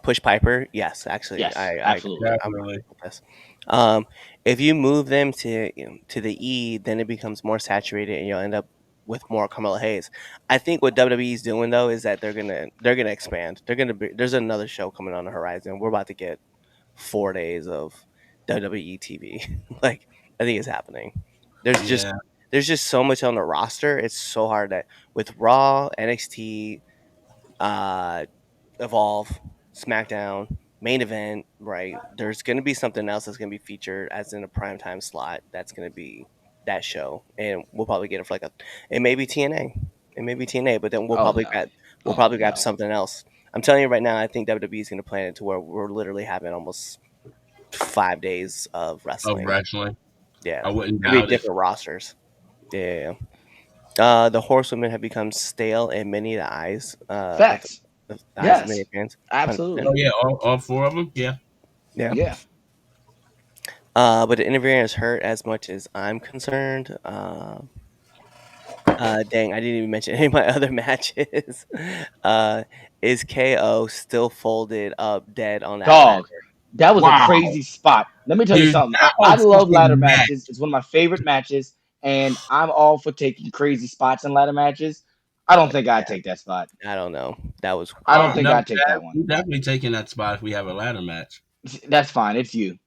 Push Piper, yes, actually, Yes, I absolutely. I'm Definitely. with this. Um, if you move them to to the E, then it becomes more saturated, and you'll end up with more Carmelo Hayes. I think what WWE is doing though is that they're gonna expand. There's another show coming on the horizon. We're about to get 4 days of WWE TV. Like I think it's happening. There's just Yeah. there's just so much on the roster. It's so hard that with Raw, NXT, uh Evolve, SmackDown, main event, right? There's going to be something else that's going to be featured as in a primetime slot. That's going to be that show, and we'll probably get it for like it may be TNA, it may be TNA, but then Oh no. we'll Oh probably grab no. something else. I'm telling you right now, I think WWE is going to plan it to where we're literally having almost 5 days of Of wrestling. wrestling. Yeah, I wouldn't it'll be doubt it. different rosters. Yeah. The horsewomen have become stale in many of the eyes. Facts. The eyes of many Yes, fans. 100%. absolutely. Oh yeah, all four of them. Yeah. Yeah. Yeah. But the interference hurt as much as I'm concerned. Dang, I didn't even mention any of my other matches. Uh, is KO still folded up dead on that ladder? Dog. That was a Wow. crazy spot. Let me tell you Dude, something. that I whole love ladder fucking match. matches. It's one of my favorite matches, and I'm all for taking crazy spots in ladder matches. I don't think I'd take that spot. I don't know. That was I don't Oh think no, I'd take that one. we definitely taking that spot if we have a ladder match. That's fine. It's you.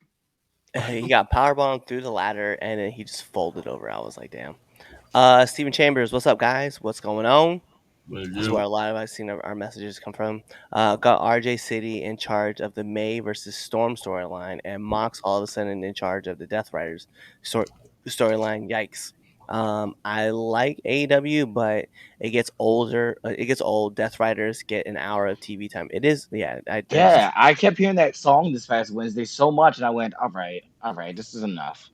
he got powerbombed through the ladder and then he just folded over. I was like, damn. Steven Chambers, what's up, guys? What's going on? But This is where a lot of I've seen our messages come from. Got RJ City in charge of the May versus Storm storyline, and Mox all of a sudden in charge of the Death Riders storyline. Yikes! I like AEW, but it gets older. It gets old. Death Riders get an hour of TV time. It is, yeah. Yeah, I kept hearing that song this past Wednesday so much, and I went, all right, this is enough.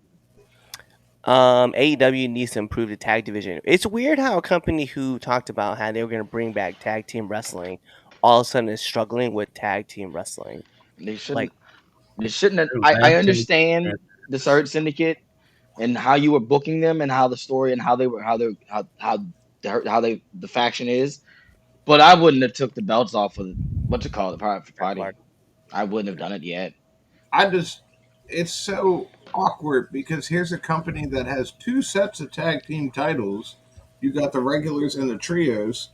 AEW needs to improve the tag division. It's weird how a company who talked about how they were going to bring back tag team wrestling all of a sudden is struggling with tag team wrestling. They Like, shouldn't. They shouldn't have. True, I last thing- understand the Third Syndicate and how you were booking them and how the story and how they were how they the faction is, but I wouldn't have took the belts off of what you call it, Private Party. I wouldn't have done it yet. It's so awkward because here's a company that has two sets of tag team titles. You got the regulars and the trios,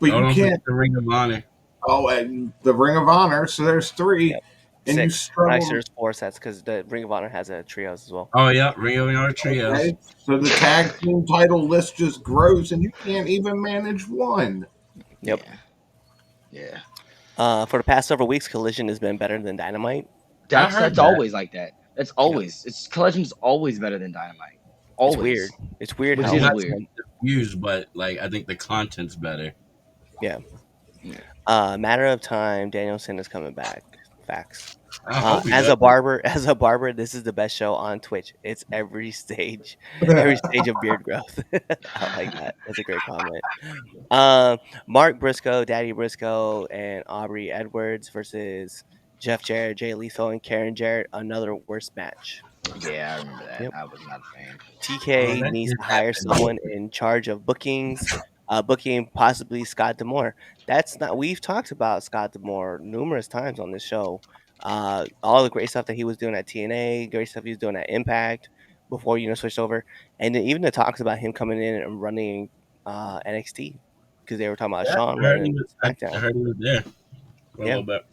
but you don't forget can't. the Ring of Honor. Oh, and the Ring of Honor. So there's three, Yep. and you 6. Actually, struggle. there's 4 sets because the Ring of Honor has a trios as well. Oh yeah, Ring of Honor trios. Okay, so the tag team title list just grows, and you can't even manage one. Yep. Yeah. For the past several weeks, Collision has been better than Dynamite. That's heard that. always like that. That's always it's Collision's always better than Dynamite. Always. It's weird. It's weird Which how is it's weird. been- Used, but like I think the content's better. Yeah. Yeah. Matter of time. Danielson is coming back. Facts. I hope he As does. a barber, this is the best show on Twitch. It's every stage of beard growth. I like that. That's a great comment. Mark Briscoe, Daddy Briscoe, and Aubrey Edwards versus Jeff Jarrett, Jay Lethal, and Karen Jarrett. Another worst match. Yeah, I remember that. Yep. I was not a fan. TK that needs did to hire happen. someone in charge of bookings, booking possibly Scott D'Amore. That's not. We've talked about Scott D'Amore numerous times on this show. All the great stuff that he was doing at TNA, great stuff he was doing at Impact before switched over, and then even the talks about him coming in and running NXT because they were talking about Sean I heard he running was, I SmackDown. heard he was there for a Yeah. little bit.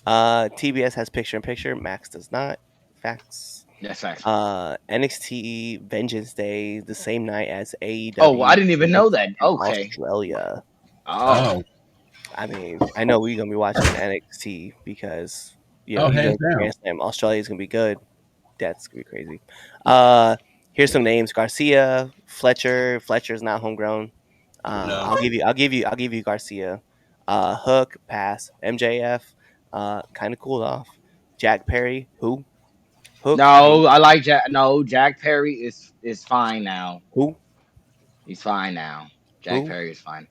TBS has picture in picture. Max does not. Facts. That's facts. NXT Vengeance Day the same night as AEW. Oh, I didn't even know that. in Okay. Australia. Oh. I mean, I know we're gonna be watching NXT because hands even down. Grand Slam Australia is gonna be good. That's gonna be crazy. Here's some names: Garcia, Fletcher. Fletcher's not homegrown. No. I'll give you Garcia. Hook, pass. MJF, kind of cooled off. Jack Perry, who? Hook, No, I like Jack. No, Jack Perry is fine now. who? He's fine now. Jack Who? Perry is fine.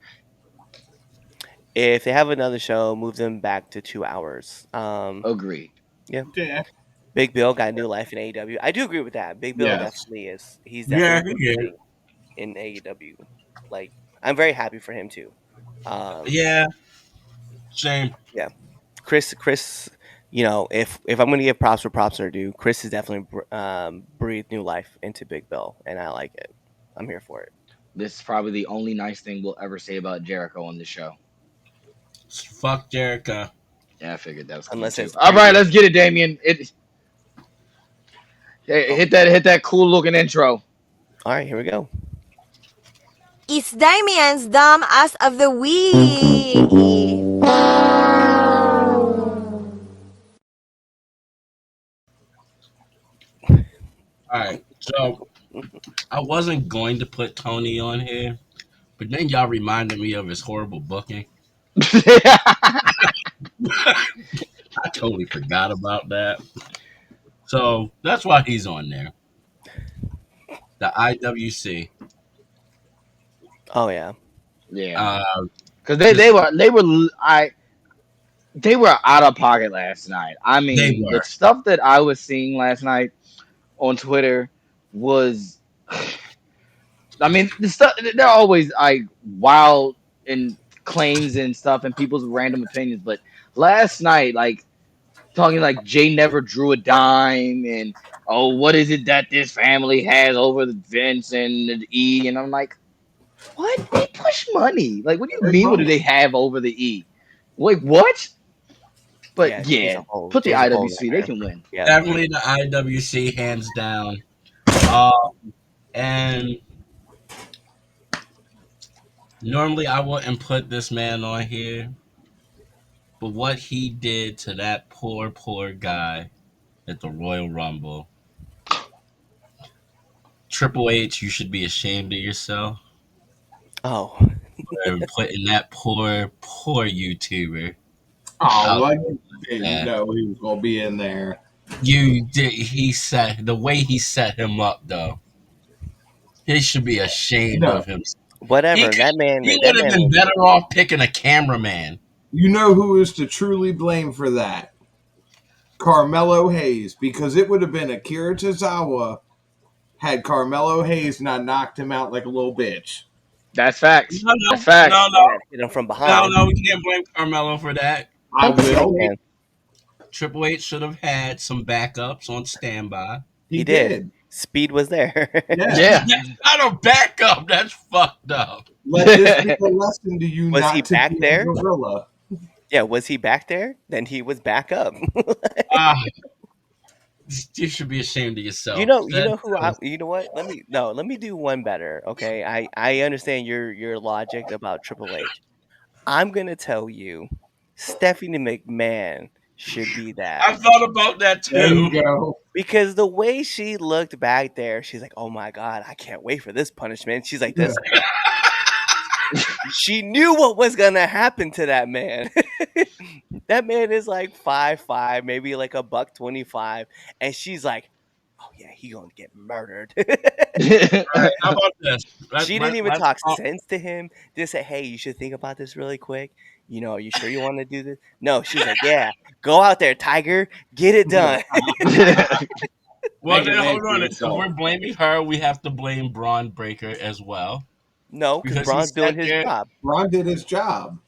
If they have another show, move them back to 2 hours. Agreed. Yeah. Big Bill got new life in AEW. I do agree with that. Big Bill Yes. definitely is. He's Yeah, definitely he is. working in AEW. Like, I'm very happy for him too. Yeah. Same. Chris, if I'm going to give props where props are due, Chris has definitely breathed new life into Big Bill, and I like it. I'm here for it. This is probably the only nice thing we'll ever say about Jericho on this show. Fuck Jericho. Yeah, I figured that was coming Unless too. it's All right, let's get it, Damien. Hit that cool looking intro. All right, here we go. It's Damien's Dumb Ass of the Week. Alright, so I wasn't going to put Tony on here, but then y'all reminded me of his horrible booking. I totally forgot about that. So that's why he's on there. The IWC. Oh yeah. Yeah, because they were out of pocket last night. I They mean, were. the stuff that I was seeing last night on Twitter was, I mean, the stuff they're always like wild and claims and stuff and people's random opinions, but last night, like talking like Jay never drew a dime and oh, what is it that this family has over the Vince and the E? And I'm like, what? They push money. Like, what do you mean? What do they have over the E? Wait, what? But Jay's yeah, a whole- put the Jay's a whole IWC. They nightmare. can win. Yeah. Definitely the IWC, hands down. And normally I wouldn't put this man on here, but what he did to that poor guy at the Royal Rumble. Triple H, you should be ashamed of yourself Oh. for putting that poor YouTuber. Oh, out I there. didn't know he was going to be in there. You did. He set the way he set him up, though. He should be ashamed No. of him. Whatever. He That would have man been was better off picking a cameraman. You know who is to truly blame for that? Carmelo Hayes, because it would have been Akira Tozawa had Carmelo Hayes not knocked him out like a little bitch. That's facts. No, That's no, no, facts. no, hit him from no, behind. no. We can't blame Carmelo for that. I Yeah, will. man. Triple H should have had some backups on standby. He did. did. Speed was there. Yeah. Yeah. That's not a backup. That's fucked up. Let this be a lesson to you Was not he to back be there? a gorilla. Yeah, was he back there? Then he was back up. Ah, you should be ashamed of yourself. You know That who I was- you know what? Let me do one better, okay? I understand your logic about Triple H. I'm going to tell you Stephanie McMahon should be that. I thought about that There you too. go. Because the way she looked back there, she's like, "Oh my god, I can't wait for this punishment." She's like this. She knew what was gonna happen to that man. That man is like 5'5", maybe like a $125, and she's like, "Oh yeah, he gonna get murdered." Right, how about this? She didn't even talk sense to him. Just say, "Hey, you should think about this really quick. You know, are you sure you want to do this?" No, she's like, "Yeah, go out there, Tiger, get it done." Well, Make it then hold nasty on. If yourself. we're blaming her, we have to blame Braun Breaker as well. No, because Because he Braun's doing sat his there- job. Ron did his job.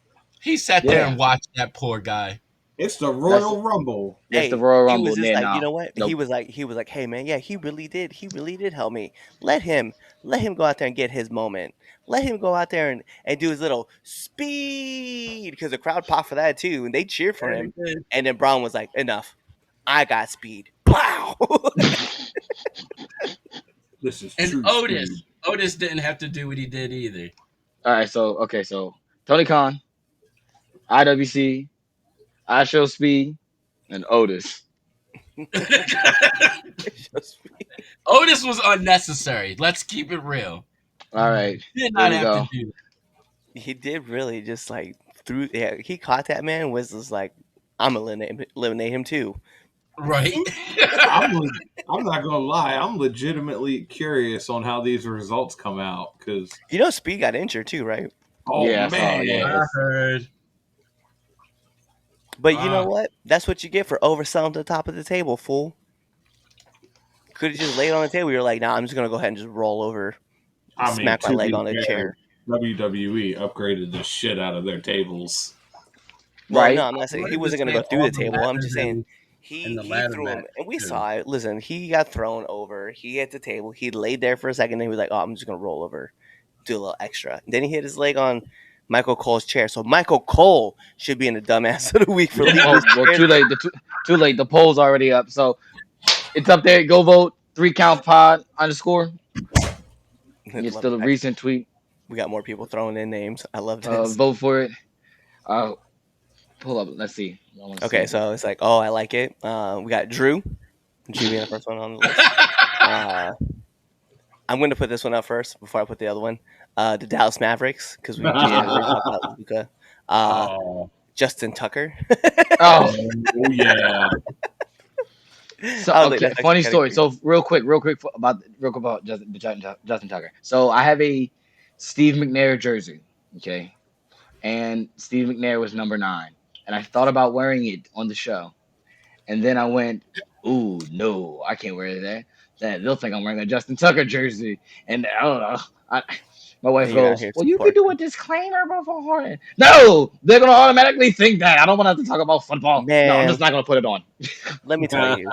He sat there Yeah. and watched that poor guy. It's the Royal Rumble. It's the Royal he Rumble. was just Yeah, like, nah. you know what? Nope. He was like, hey man, yeah, he really did help me. Let him go out there and get his moment. Let him go out there and do his little speed, because the crowd popped for that too, and they cheered for him. And then Braun was like, enough, I got speed. Pow. This is And true. Otis. speed. Otis didn't have to do what he did either. All right, so Tony Khan, IWC, I Show Speed, and Otis. Otis was unnecessary. Let's keep it real. All right, He did there not we have go. to do that. He did really just like he caught that man and was just like, I'm gonna eliminate him too. Right. I'm not gonna lie. I'm legitimately curious on how these results come out because You know, Speed got injured too, right? Yeah, I saw, man, yeah. I heard. But you know what? That's what you get for overselling to the top of the table, fool. Could have just laid on the table. You're like, nah, I'm just gonna go ahead and just roll over, I mean, smack my to leg be on a fair, chair. WWE upgraded the shit out of their tables. Well, Right. no, I'm not saying he wasn't gonna go through the table. I'm just saying he in the ladder threw him, match, and we too. saw it. Listen, he got thrown over. He hit the table. He laid there for a second. Then he was like, "Oh, I'm just gonna roll over, do a little extra." And then he hit his leg on Michael Cole's chair. So Michael Cole should be in the dumbass of the week for leaving. Oh, well, too late. Too late. The poll's already up, so it's up there. Go vote. 3 Count Pod _. It's still a recent tweet. We got more people throwing in names. I love this. Vote for it. Pull up. Let's see. Okay, so it's like, oh, I like it. We got Drew. Drew being the first one on the list. I'm going to put this one up first before I put the other one. The Dallas Mavericks, because we just talked about Luka. Justin Tucker. Oh, yeah. So okay, funny story. So real quick about Justin Tucker. So I have a Steve McNair jersey, okay, and Steve McNair was number 9, and I thought about wearing it on the show, and then I went, "Ooh, no, I can't wear that. They'll think I'm wearing a Justin Tucker jersey," and I don't know. My wife goes, "Well, you could do a disclaimer before." No, they're gonna automatically think that. I don't want to have to talk about football. Man. No, I'm just not gonna put it on. Let me tell you.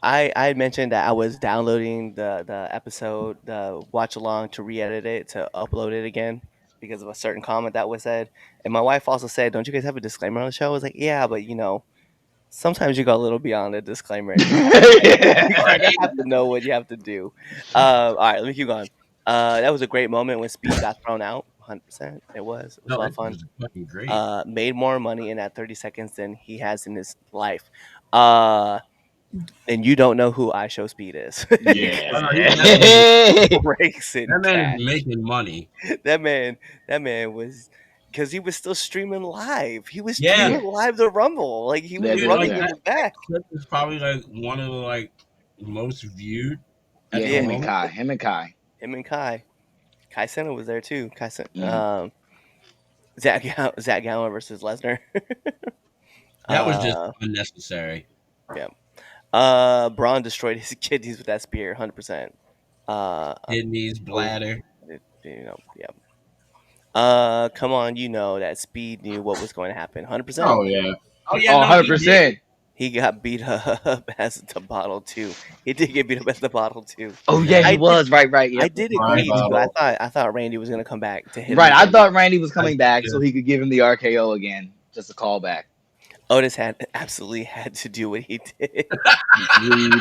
I mentioned that I was downloading the episode, the watch along, to re-edit it, to upload it again because of a certain comment that was said. And my wife also said, "Don't you guys have a disclaimer on the show?" I was like, "Yeah, but you know, sometimes you go a little bbeyond a disclaimer. You have to know what you have to do." All right, let me keep going. That was a great moment when Speed got thrown out. 100%. It was a lot of fun. Fucking great. Made more money in that 30 seconds than he has in his life. And you don't know who I Show Speed is. Yeah. Breaks in That man cash. is making money. That man was because he was still streaming live. He was Yeah. streaming live the Rumble. Like he was Yeah, running Like in the back. clip is probably like one of the like most viewed at Yeah, the him and moment. Kai. Him and Kai. Him and Kai. Kai Sena was there too. Mhm. Zach Gallen versus Lesnar. That was just unnecessary. Yeah. Braun destroyed his kidneys with that spear, 100%. Kidneys, bladder. Yeah. Come on, you know that Speed knew what was going to happen, 100%. Oh yeah. Oh yeah, Oh, no, he did. 100%. He got beat up as the bottle too. He did get beat up as the bottle too. Oh yeah, he I was right. I Yep. did My agree too. bottle. I thought Randy was gonna come back to hit him Right. I again. thought Randy was coming I back did. so he could give him the RKO again, just a callback. Otis absolutely had to do what he did. Agreed.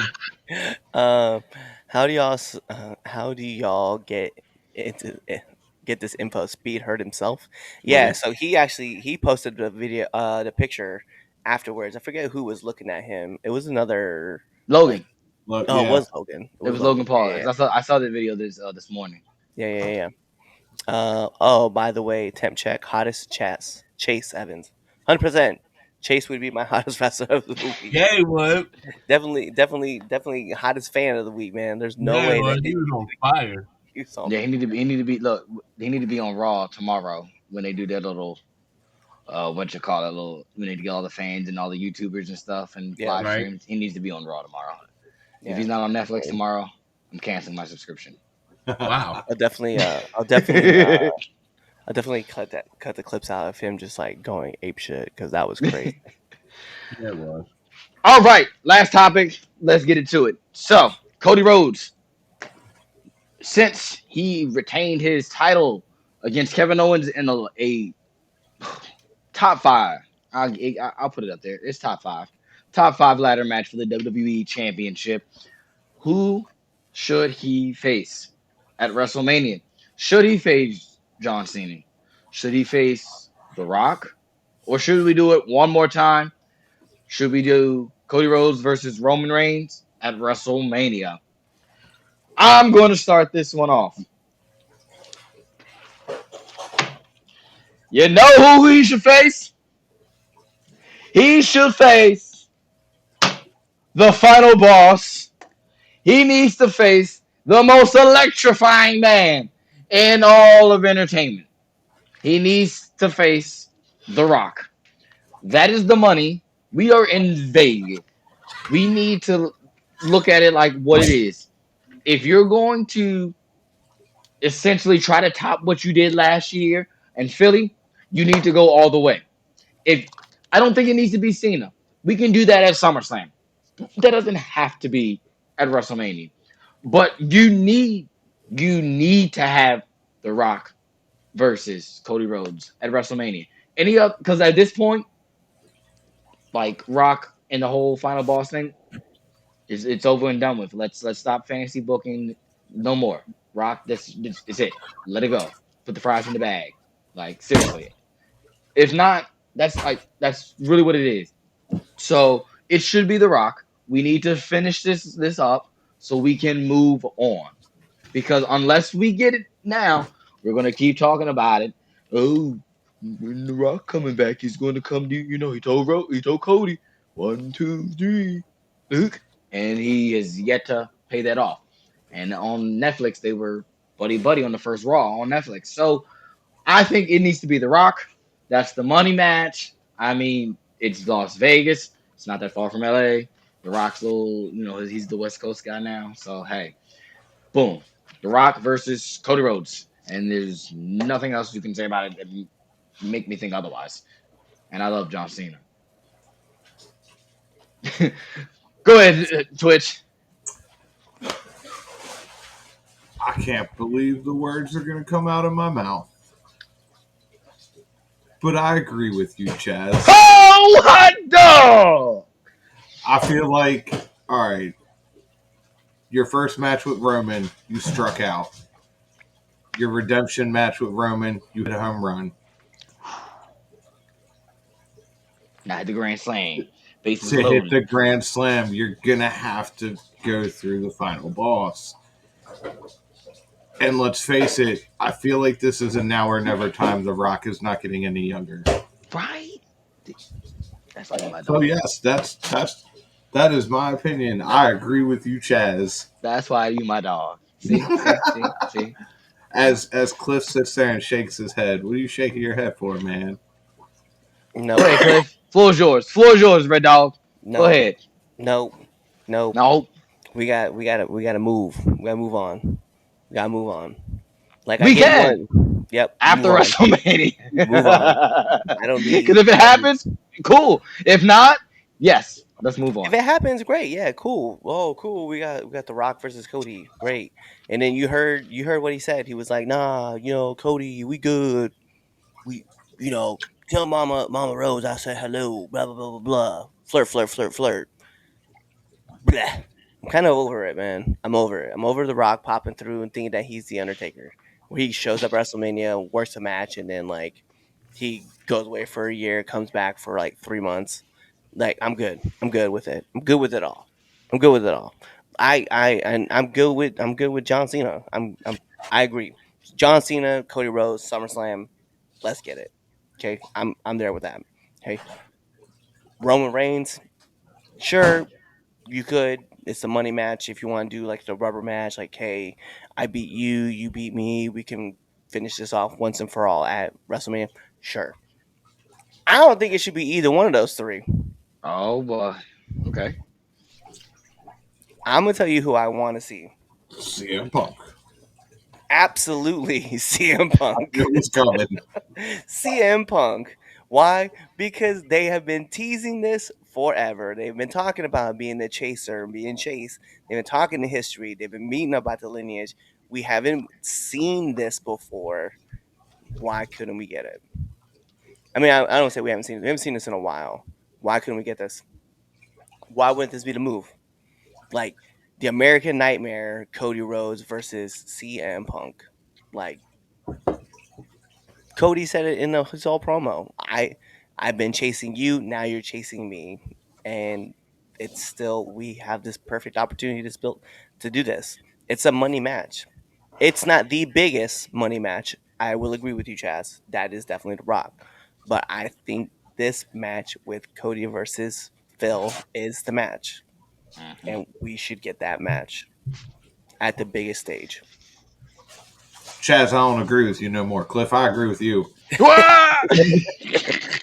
How do y'all get this info? Speed hurt himself. Yeah, so he posted the video, the picture afterwards. I forget who was looking at him. It was another Logan. Look, Oh, yeah. it was Logan. It was Logan Paul. Yeah, I saw the video this morning. yeah. Oh, by the way, temp check. Hottest Chase Evans. 100%. Chase would be my hottest wrestler of the week. Yeah, he would. Definitely hottest fan of the week, man. There's no Yeah, way he that was. He was on fire. you saw Yeah, he need to be. Look, he need to be on Raw tomorrow when they do their little, what you call it, little when they get all the fans and all the YouTubers and stuff and Yeah, live right. streams. He needs to be on Raw tomorrow. Yeah. If he's not on Netflix tomorrow, I'm canceling my subscription. Wow. I'll definitely cut the clips out of him just like going ape shit because that was crazy. Yeah, it was. All right, last topic. Let's get into it. So, Cody Rhodes, since he retained his title against Kevin Owens in a top five, I'll put it up there. It's top five ladder match for the WWE Championship. Who should he face at WrestleMania? Should he face John Cena? Should he face The Rock? Or should we do it one more time? Should we do Cody Rhodes versus Roman Reigns at WrestleMania? I'm going to start this one off. You know who he should face? He should face the final boss. He needs to face the most electrifying man in all of entertainment. He needs to face The Rock. That is the money. We are in Vegas. We need to look at it like what it is. If you're going to essentially try to top what you did last year in Philly, you need to go all the way. If I don't think it needs to be Cena. We can do that at SummerSlam. That doesn't have to be at WrestleMania. But you need to have The Rock versus Cody Rhodes at WrestleMania. Any up because at this point, like Rock and the whole final boss thing, it's over and done with. Let's stop fantasy booking. No more. Rock, this is it. Let it go. Put the fries in the bag. Like seriously. If not, that's really what it is. So it should be The Rock. We need to finish this up so we can move on. Because unless we get it now, we're gonna keep talking about it. Oh, when The Rock coming back, he's going to come to he told Cody 1, 2, 3, Luke, and he has yet to pay that off. And on Netflix, they were buddy on the first Raw on Netflix. So I think it needs to be The Rock. That's the money match. I mean, it's Las Vegas. It's not that far from LA. The Rock's little, he's the West Coast guy now. So hey, boom. The Rock versus Cody Rhodes. And there's nothing else you can say about it that make me think otherwise. And I love John Cena. Go ahead, Twitch. I can't believe the words are going to come out of my mouth. But I agree with you, Chaz. Oh, hot dog! I feel like, all right, your first match with Roman, you struck out. Your redemption match with Roman, you hit a home run. Not the Grand Slam. Bases To hit loaded. the Grand Slam, you're going to have to go through the final boss. And let's face it, I feel like this is a now or never time. The Rock is not getting any younger. Right? That's why you my So dog. yes, that is my opinion. I agree with you, Chaz. That's why you my dog. See? As Cliff sits there and shakes his head, what are you shaking your head for, man? Go Nope. ahead, Cliff. Floor's yours, Red Dog. Go Nope. ahead. Nope. Nope. No. We gotta move. We gotta move on. We gotta move on. Like I We get can one. Yep. after Move on. WrestleMania. Move on. I don't Because need. if it I don't need. happens, cool. If not, yes. Let's move If on. it happens, great. Yeah, cool. Oh, cool. We got The Rock versus Cody. Great. And then you heard what he said. He was like, "Nah, Cody, we good. We, tell Mama Rose I said hello. Blah blah blah blah blah. Flirt, flirt, flirt, flirt. Blah. I'm kind of over it, man. I'm over it. I'm over The Rock popping through and thinking that he's the Undertaker, where he shows up at WrestleMania, works a match, and then like he goes away for a year, comes back for like 3 months. Like I'm good. I'm good with it. I'm good with it all. I'm good with it all. I'm good with John Cena. I agree. John Cena, Cody Rhodes, SummerSlam. Let's get it. Okay, I'm there with that. Okay, Roman Reigns. Sure, you could. It's a money match if you want to do like the rubber match. Like, hey, I beat you, you beat me. We can finish this off once and for all at WrestleMania. Sure. I don't think it should be either one of those three. Oh, boy. Okay. I'm gonna tell you who I want to see. CM Punk. Absolutely, CM Punk. It was coming. CM Punk. Why? Because they have been teasing this forever. They've been talking about being the chaser, being chased. They've been talking the history. They've been meeting about the lineage. We haven't seen this before. Why couldn't we get it? I mean, I don't say we haven't seen it. We haven't seen this in a while. Why couldn't we get this? Why wouldn't this be the move? Like the American Nightmare, Cody Rhodes versus CM Punk. Like Cody said it in his whole promo. I've been chasing you, now you're chasing me, and it's still we have this perfect opportunity to do this. It's a money match. It's not the biggest money match. I will agree with you, Chaz. That is definitely The Rock, but I think this match with Cody versus Phil is the match, and we should get that match at the biggest stage. Chaz, I don't agree with you no more. Cliff, I agree with you.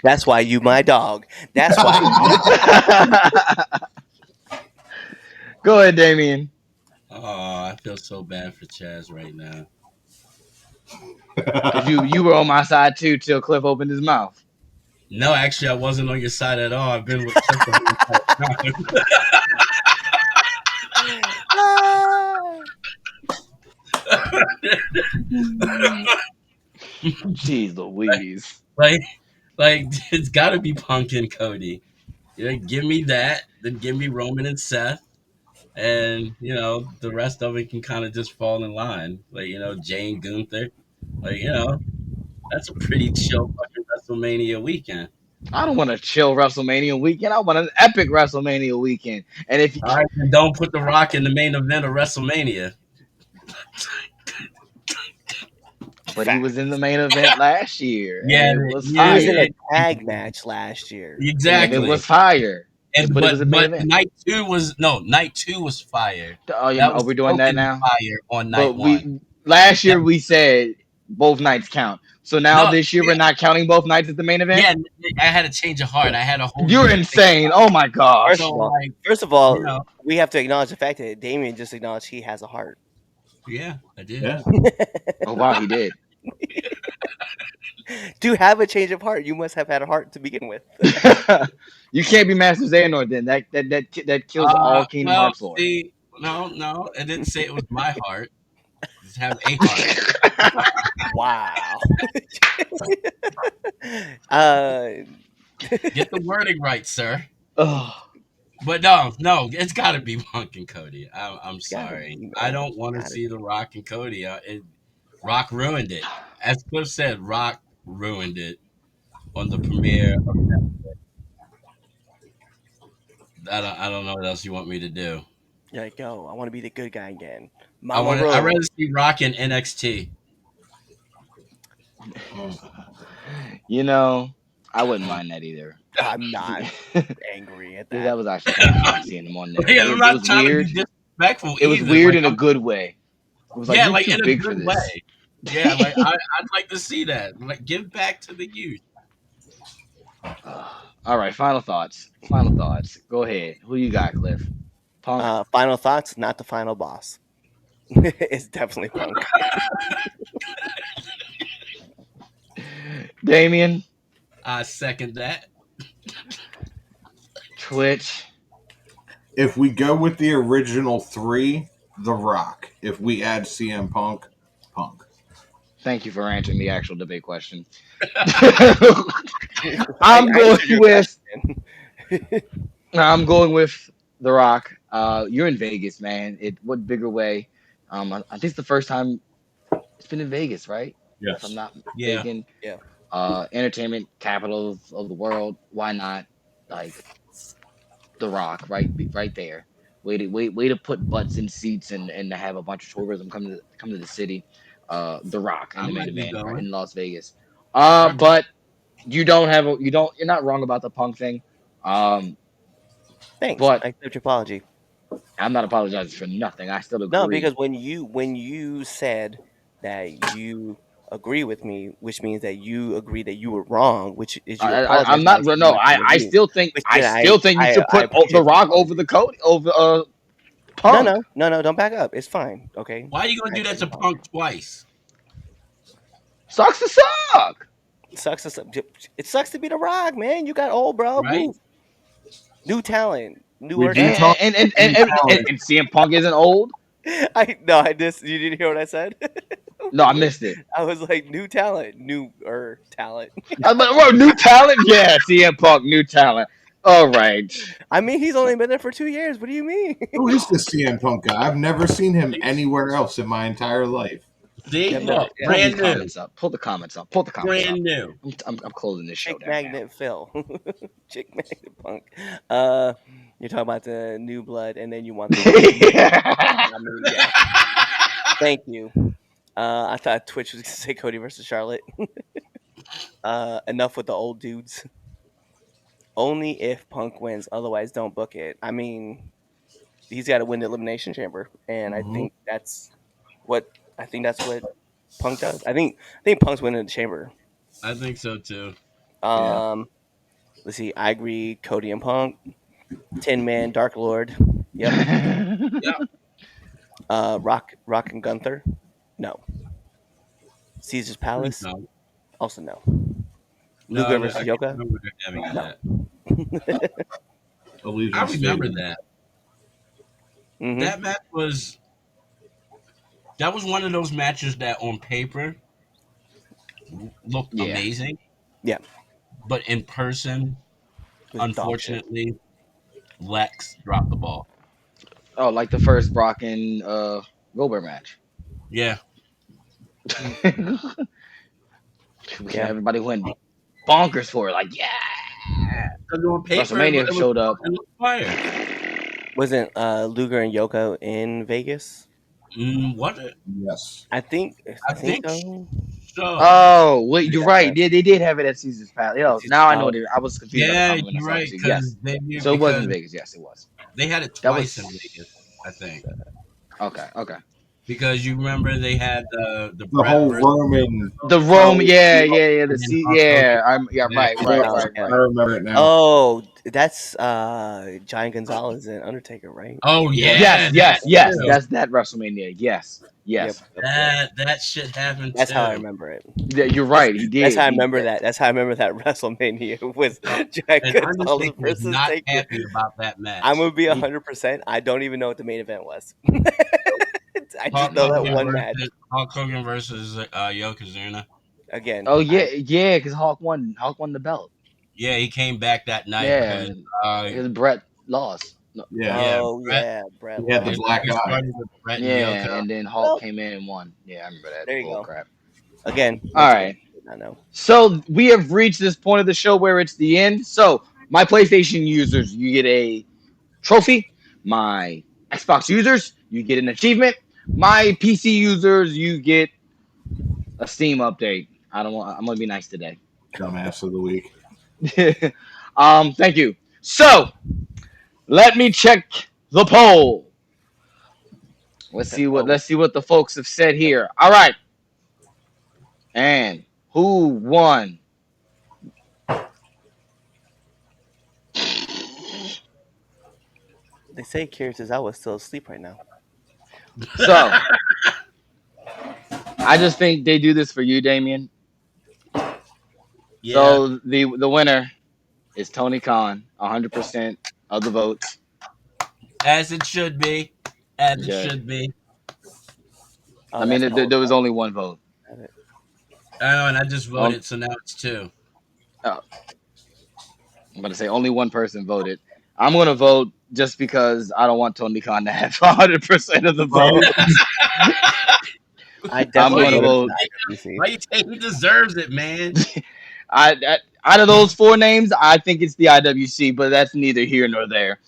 That's why you my dog. That's why. Go ahead, Damien. Oh, I feel so bad for Chaz right now. Because you were on my side too till Cliff opened his mouth. No, actually, I wasn't on your side at all. I've been with Cliff the whole entire time. Jeez Louise. like it's got to be Punk and Cody. Give me that, then give me Roman and Seth, and the rest of it can kind of just fall in line. Like Jane Gunther, like that's a pretty chill fucking WrestleMania weekend. I don't want a chill WrestleMania weekend. I want an epic WrestleMania weekend. And if All right, then don't put The Rock in the main event of WrestleMania. but he was in the main event last year, and Yeah, it was He was in fire. a tag match last year. And it exactly. was fire. And But it was a main but event. night two was fire. Oh, yeah, That are was we doing that smoking now? fire on But night one. last That, year we said both nights count. So now no, this year we're not counting both nights as the main event. yeah, I had a change of heart. I had a whole You're year to think insane. about Oh my it. gosh. First So of all, like, first of you all, know, we have to acknowledge the fact that Damien just acknowledged he has a heart. yeah, I did. Yeah. Oh wow, he did. To have a change of heart, you must have had a heart to begin with. You can't be Master Xehanort then. That kills all Kingdom Well, Hearts lore. see, no, I didn't say it was my heart. Just have a heart. Wow. Get the wording right, sir. Oh, But no, it's got to be Punk and Cody. I'm It's gotta sorry. be, I man. don't want to Gotta see be. the Rock and Cody. Rock ruined it. As Cliff said, Rock ruined it on the premiere of that. I don't know what else you want me to do. You're like, yo, I want to be the good guy again. I Mama want. I'd rather Rose. see Rock in NXT. You know, I wouldn't mind that either. I'm not angry at That that. was actually kind of fun seeing him on there. Like, I'm It not was trying to be weird. disrespectful It was either. weird Like, in a good way. It was like yeah, you're like too in a big for good this. way. Yeah, like I'd like to see that. Like, give back to the youth. All right, final thoughts. Final thoughts. Go ahead. Who you got, Cliff? Punk. Final thoughts, not the final boss. It's definitely Punk. Damien. I second that. Twitch. If we go with the original three, The Rock. If we add CM Punk, Punk. Thank you for answering the actual debate question. I I'm going answered your with. question. I'm going with The Rock. You're in Vegas, man. What bigger way? I think it's the first time it's been in Vegas, right? If I'm Yes. not Yeah. mistaken. Yeah. Entertainment capital of the world. Why not? Like The Rock, right there. Way to put butts in seats and to have a bunch of tourism come to the city. The Rock in I the main might be event right going. in Las Vegas. I, But you're not wrong about the Punk thing. Thanks. But I accept your apology. I'm not apologizing for nothing. I still No, agree. because when you said that you agree with me, which means that you agree that you were wrong, which is you apologize I'm for not. my saying No, my point of I view. still think Which I again, still think you should I put The appreciate your Rock over apology. the Cody over No, Punk. no, don't back up. It's fine. Okay. why are you gonna I do that accept to your apology. Punk twice? Sucks to suck. It sucks. It sucks to be the Rock, man. You got old, bro. Right? Move. New talent, We newer do And talk talent. and CM Punk isn't old. I just you didn't hear what I said. No, I missed it. I was like new talent, newer talent. Well, new talent. Yeah, CM Punk, new talent. All right. I mean, he's only been there for 2 years. What do you mean? Who is this CM Punk guy? I've never seen him anywhere else in my entire life. See, I've never. look, Yeah. Pull these brand new, comments up. Pull the comments up. Pull the comments up. brand new. I'm closing this show Chick down now. Magnet Phil. Chick Magnet Punk. You're talking about the new blood, and then you want the. I mean, yeah. Thank you. I thought Twitch was gonna say Cody versus Charlotte. Enough with the old dudes. Only if Punk wins, otherwise don't book it. I mean, he's got to win the Elimination Chamber, and Mhm. I think that's what Punk does. I think Punk's winning the Chamber. I think so too. Let's see. I agree. Cody and Punk, 10-man Dark Lord. Yep. Rock and Gunther. No. Caesar's Palace. No, Also no. no, Luger I versus can't Yoka. remember having No. that. Allegiance I remember Stadium. that. Mhm. That match was. That was one of those matches that on paper looked Yeah. amazing. Yeah. But in person, It was dog shit. unfortunately, Lex dropped the ball. Oh, like the first Brock and Goldberg match. Yeah. Yeah. Everybody went bonkers for it. Like, yeah. Because on paper, WrestleMania it was showed up. fucking fire. Wasn't Luger and Yoko in Vegas? Was it? Yes. I think think so. So. Oh, wait, you're Yeah. right. They did have it at Caesar's Palace. Yo, Caesar's now I know Palace. it. I was confused about Yeah, the comment when I you're saw right. it. Yes. Because So it was in Vegas. Yes, it was. They had it That twice was in Vegas, I think. okay. Because you remember they had the The Brett whole versus Roman. The Rome, yeah. and The then C, Hulk Hogan. yeah. Right. I remember it now. Oh, that's Giant Gonzalez and Undertaker, right? Oh yeah, Yes. too. That's that WrestleMania. Yes. Yep. That shit happened That's too. how I remember it. Yeah, you're right. He did. That's how I remember that. That's how I remember that WrestleMania was Giant And Gonzalez Undertaker was versus not Taker. happy about that match. I'm gonna be 100%. I don't even know what the main event was. I just know that one match. Hulk Hogan versus Yokozuna. Again. Oh yeah, because Hawk won the belt. Yeah, he came back that night. Yeah, because, because Brett lost. No. Yeah. Brett. He had the black eye. started with Brett and Yeah, Yoko. and then Hulk came in and won. Yeah, I remember that. There you Bull go. crap. Again. All right. I know. So we have reached this point of the show where it's the end. So my PlayStation users, you get a trophy. My Xbox users, you get an achievement. My PC users, you get a Steam update. I'm gonna be nice today. Dumbass of the week. Thank you. So let me check the poll. Let's see what the folks have said here. All right. And who won? They say Kira Tozawa is still asleep right now. So I just think they do this for you, Damien. Yeah. So the winner is Tony Khan, 100% of the votes. As it should be. As Okay. it should be. Oh, I mean, that's there was only one vote. I know, and I just voted, so now it's 2. Oh, I'm going to say only one person voted. I'm going to vote just because I don't want Tony Khan to have 100% of the vote. I I'm definitely going to vote. Why you say he deserves it, man? Out of those 4 names, I think it's the IWC, but that's neither here nor there.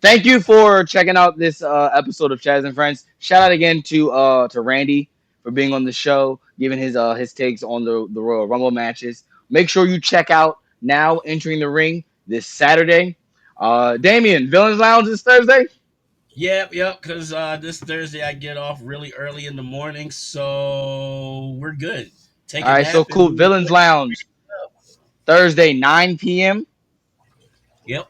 Thank you for checking out this episode of Chaz and Friends. Shout out again to Randy for being on the show, giving his takes on the Royal Rumble matches. Make sure you check out Now Entering the Ring this Saturday. Damien, Villains Lounge this Thursday? Yep, because this Thursday I get off really early in the morning, so we're good. Take All right, so cool. Villains Lounge Thursday, 9 p.m. Yep.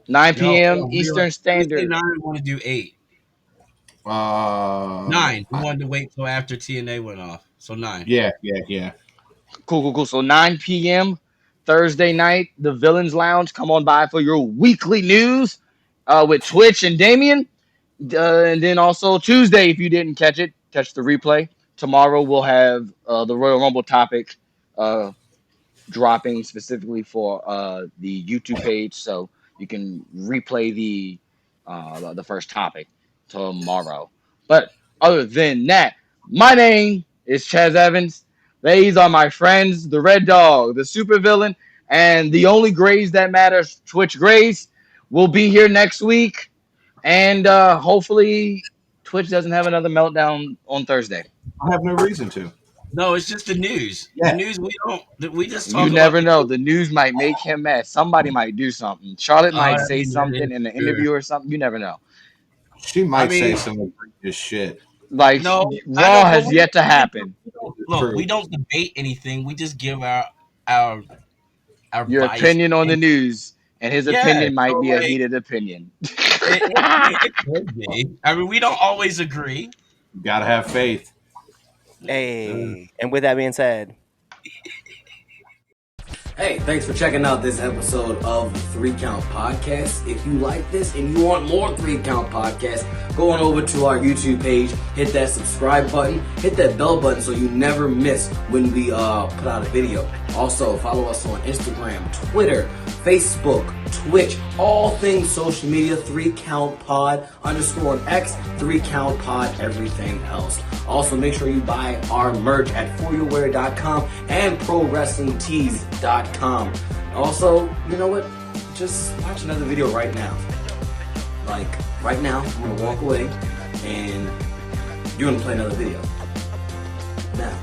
9 No, p.m. we Eastern Standard. 9, we want to do 8. 9. We wanted to wait till after TNA went off, so 9. Yeah. Cool. So 9 p.m. Thursday night, the Villains Lounge. Come on by for your weekly news with Twitch and Damien. And then also Tuesday, if you didn't catch it, catch the replay. Tomorrow we'll have the Royal Rumble topic dropping specifically for the YouTube page, so you can replay the first topic tomorrow. But other than that, my name is Chaz Evans. These are my friends, the Red Dog, the Supervillain, and the only Grays that matters, Twitch Grays. We'll be here next week, and hopefully Twitch doesn't have another meltdown on Thursday. I have no reason to. No, it's just the news. Yeah. The news we just talk You about never know. The news might make him mad. Somebody might do something. Charlotte might I say mean, something in an sure. interview or something. You never know. She might I mean- say some egregious shit. Like No, I Raw don't- has but yet to happen. Look, True. we don't debate anything. We just give our Your bias opinion on the news, and his Yeah, opinion might so, be a like- heated opinion. It could be. I mean, we don't always agree. Gotta have faith. Hey, and with that being said, Hey, thanks for checking out this episode of the 3 Count Podcast. If you like this and you want more 3 Count Podcasts, go on over to our YouTube page, hit that subscribe button, hit that bell button so you never miss when we put out a video. Also, follow us on Instagram, Twitter, Facebook, Twitch, all things social media, 3 Count Pod, _ on X, 3 Count Pod, everything else. Also, make sure you buy our merch at foryourwear.com and prowrestlingtees.com. Also, you know what? Just watch another video right now. Like, right now, I'm gonna walk away and you're gonna play another video. Now.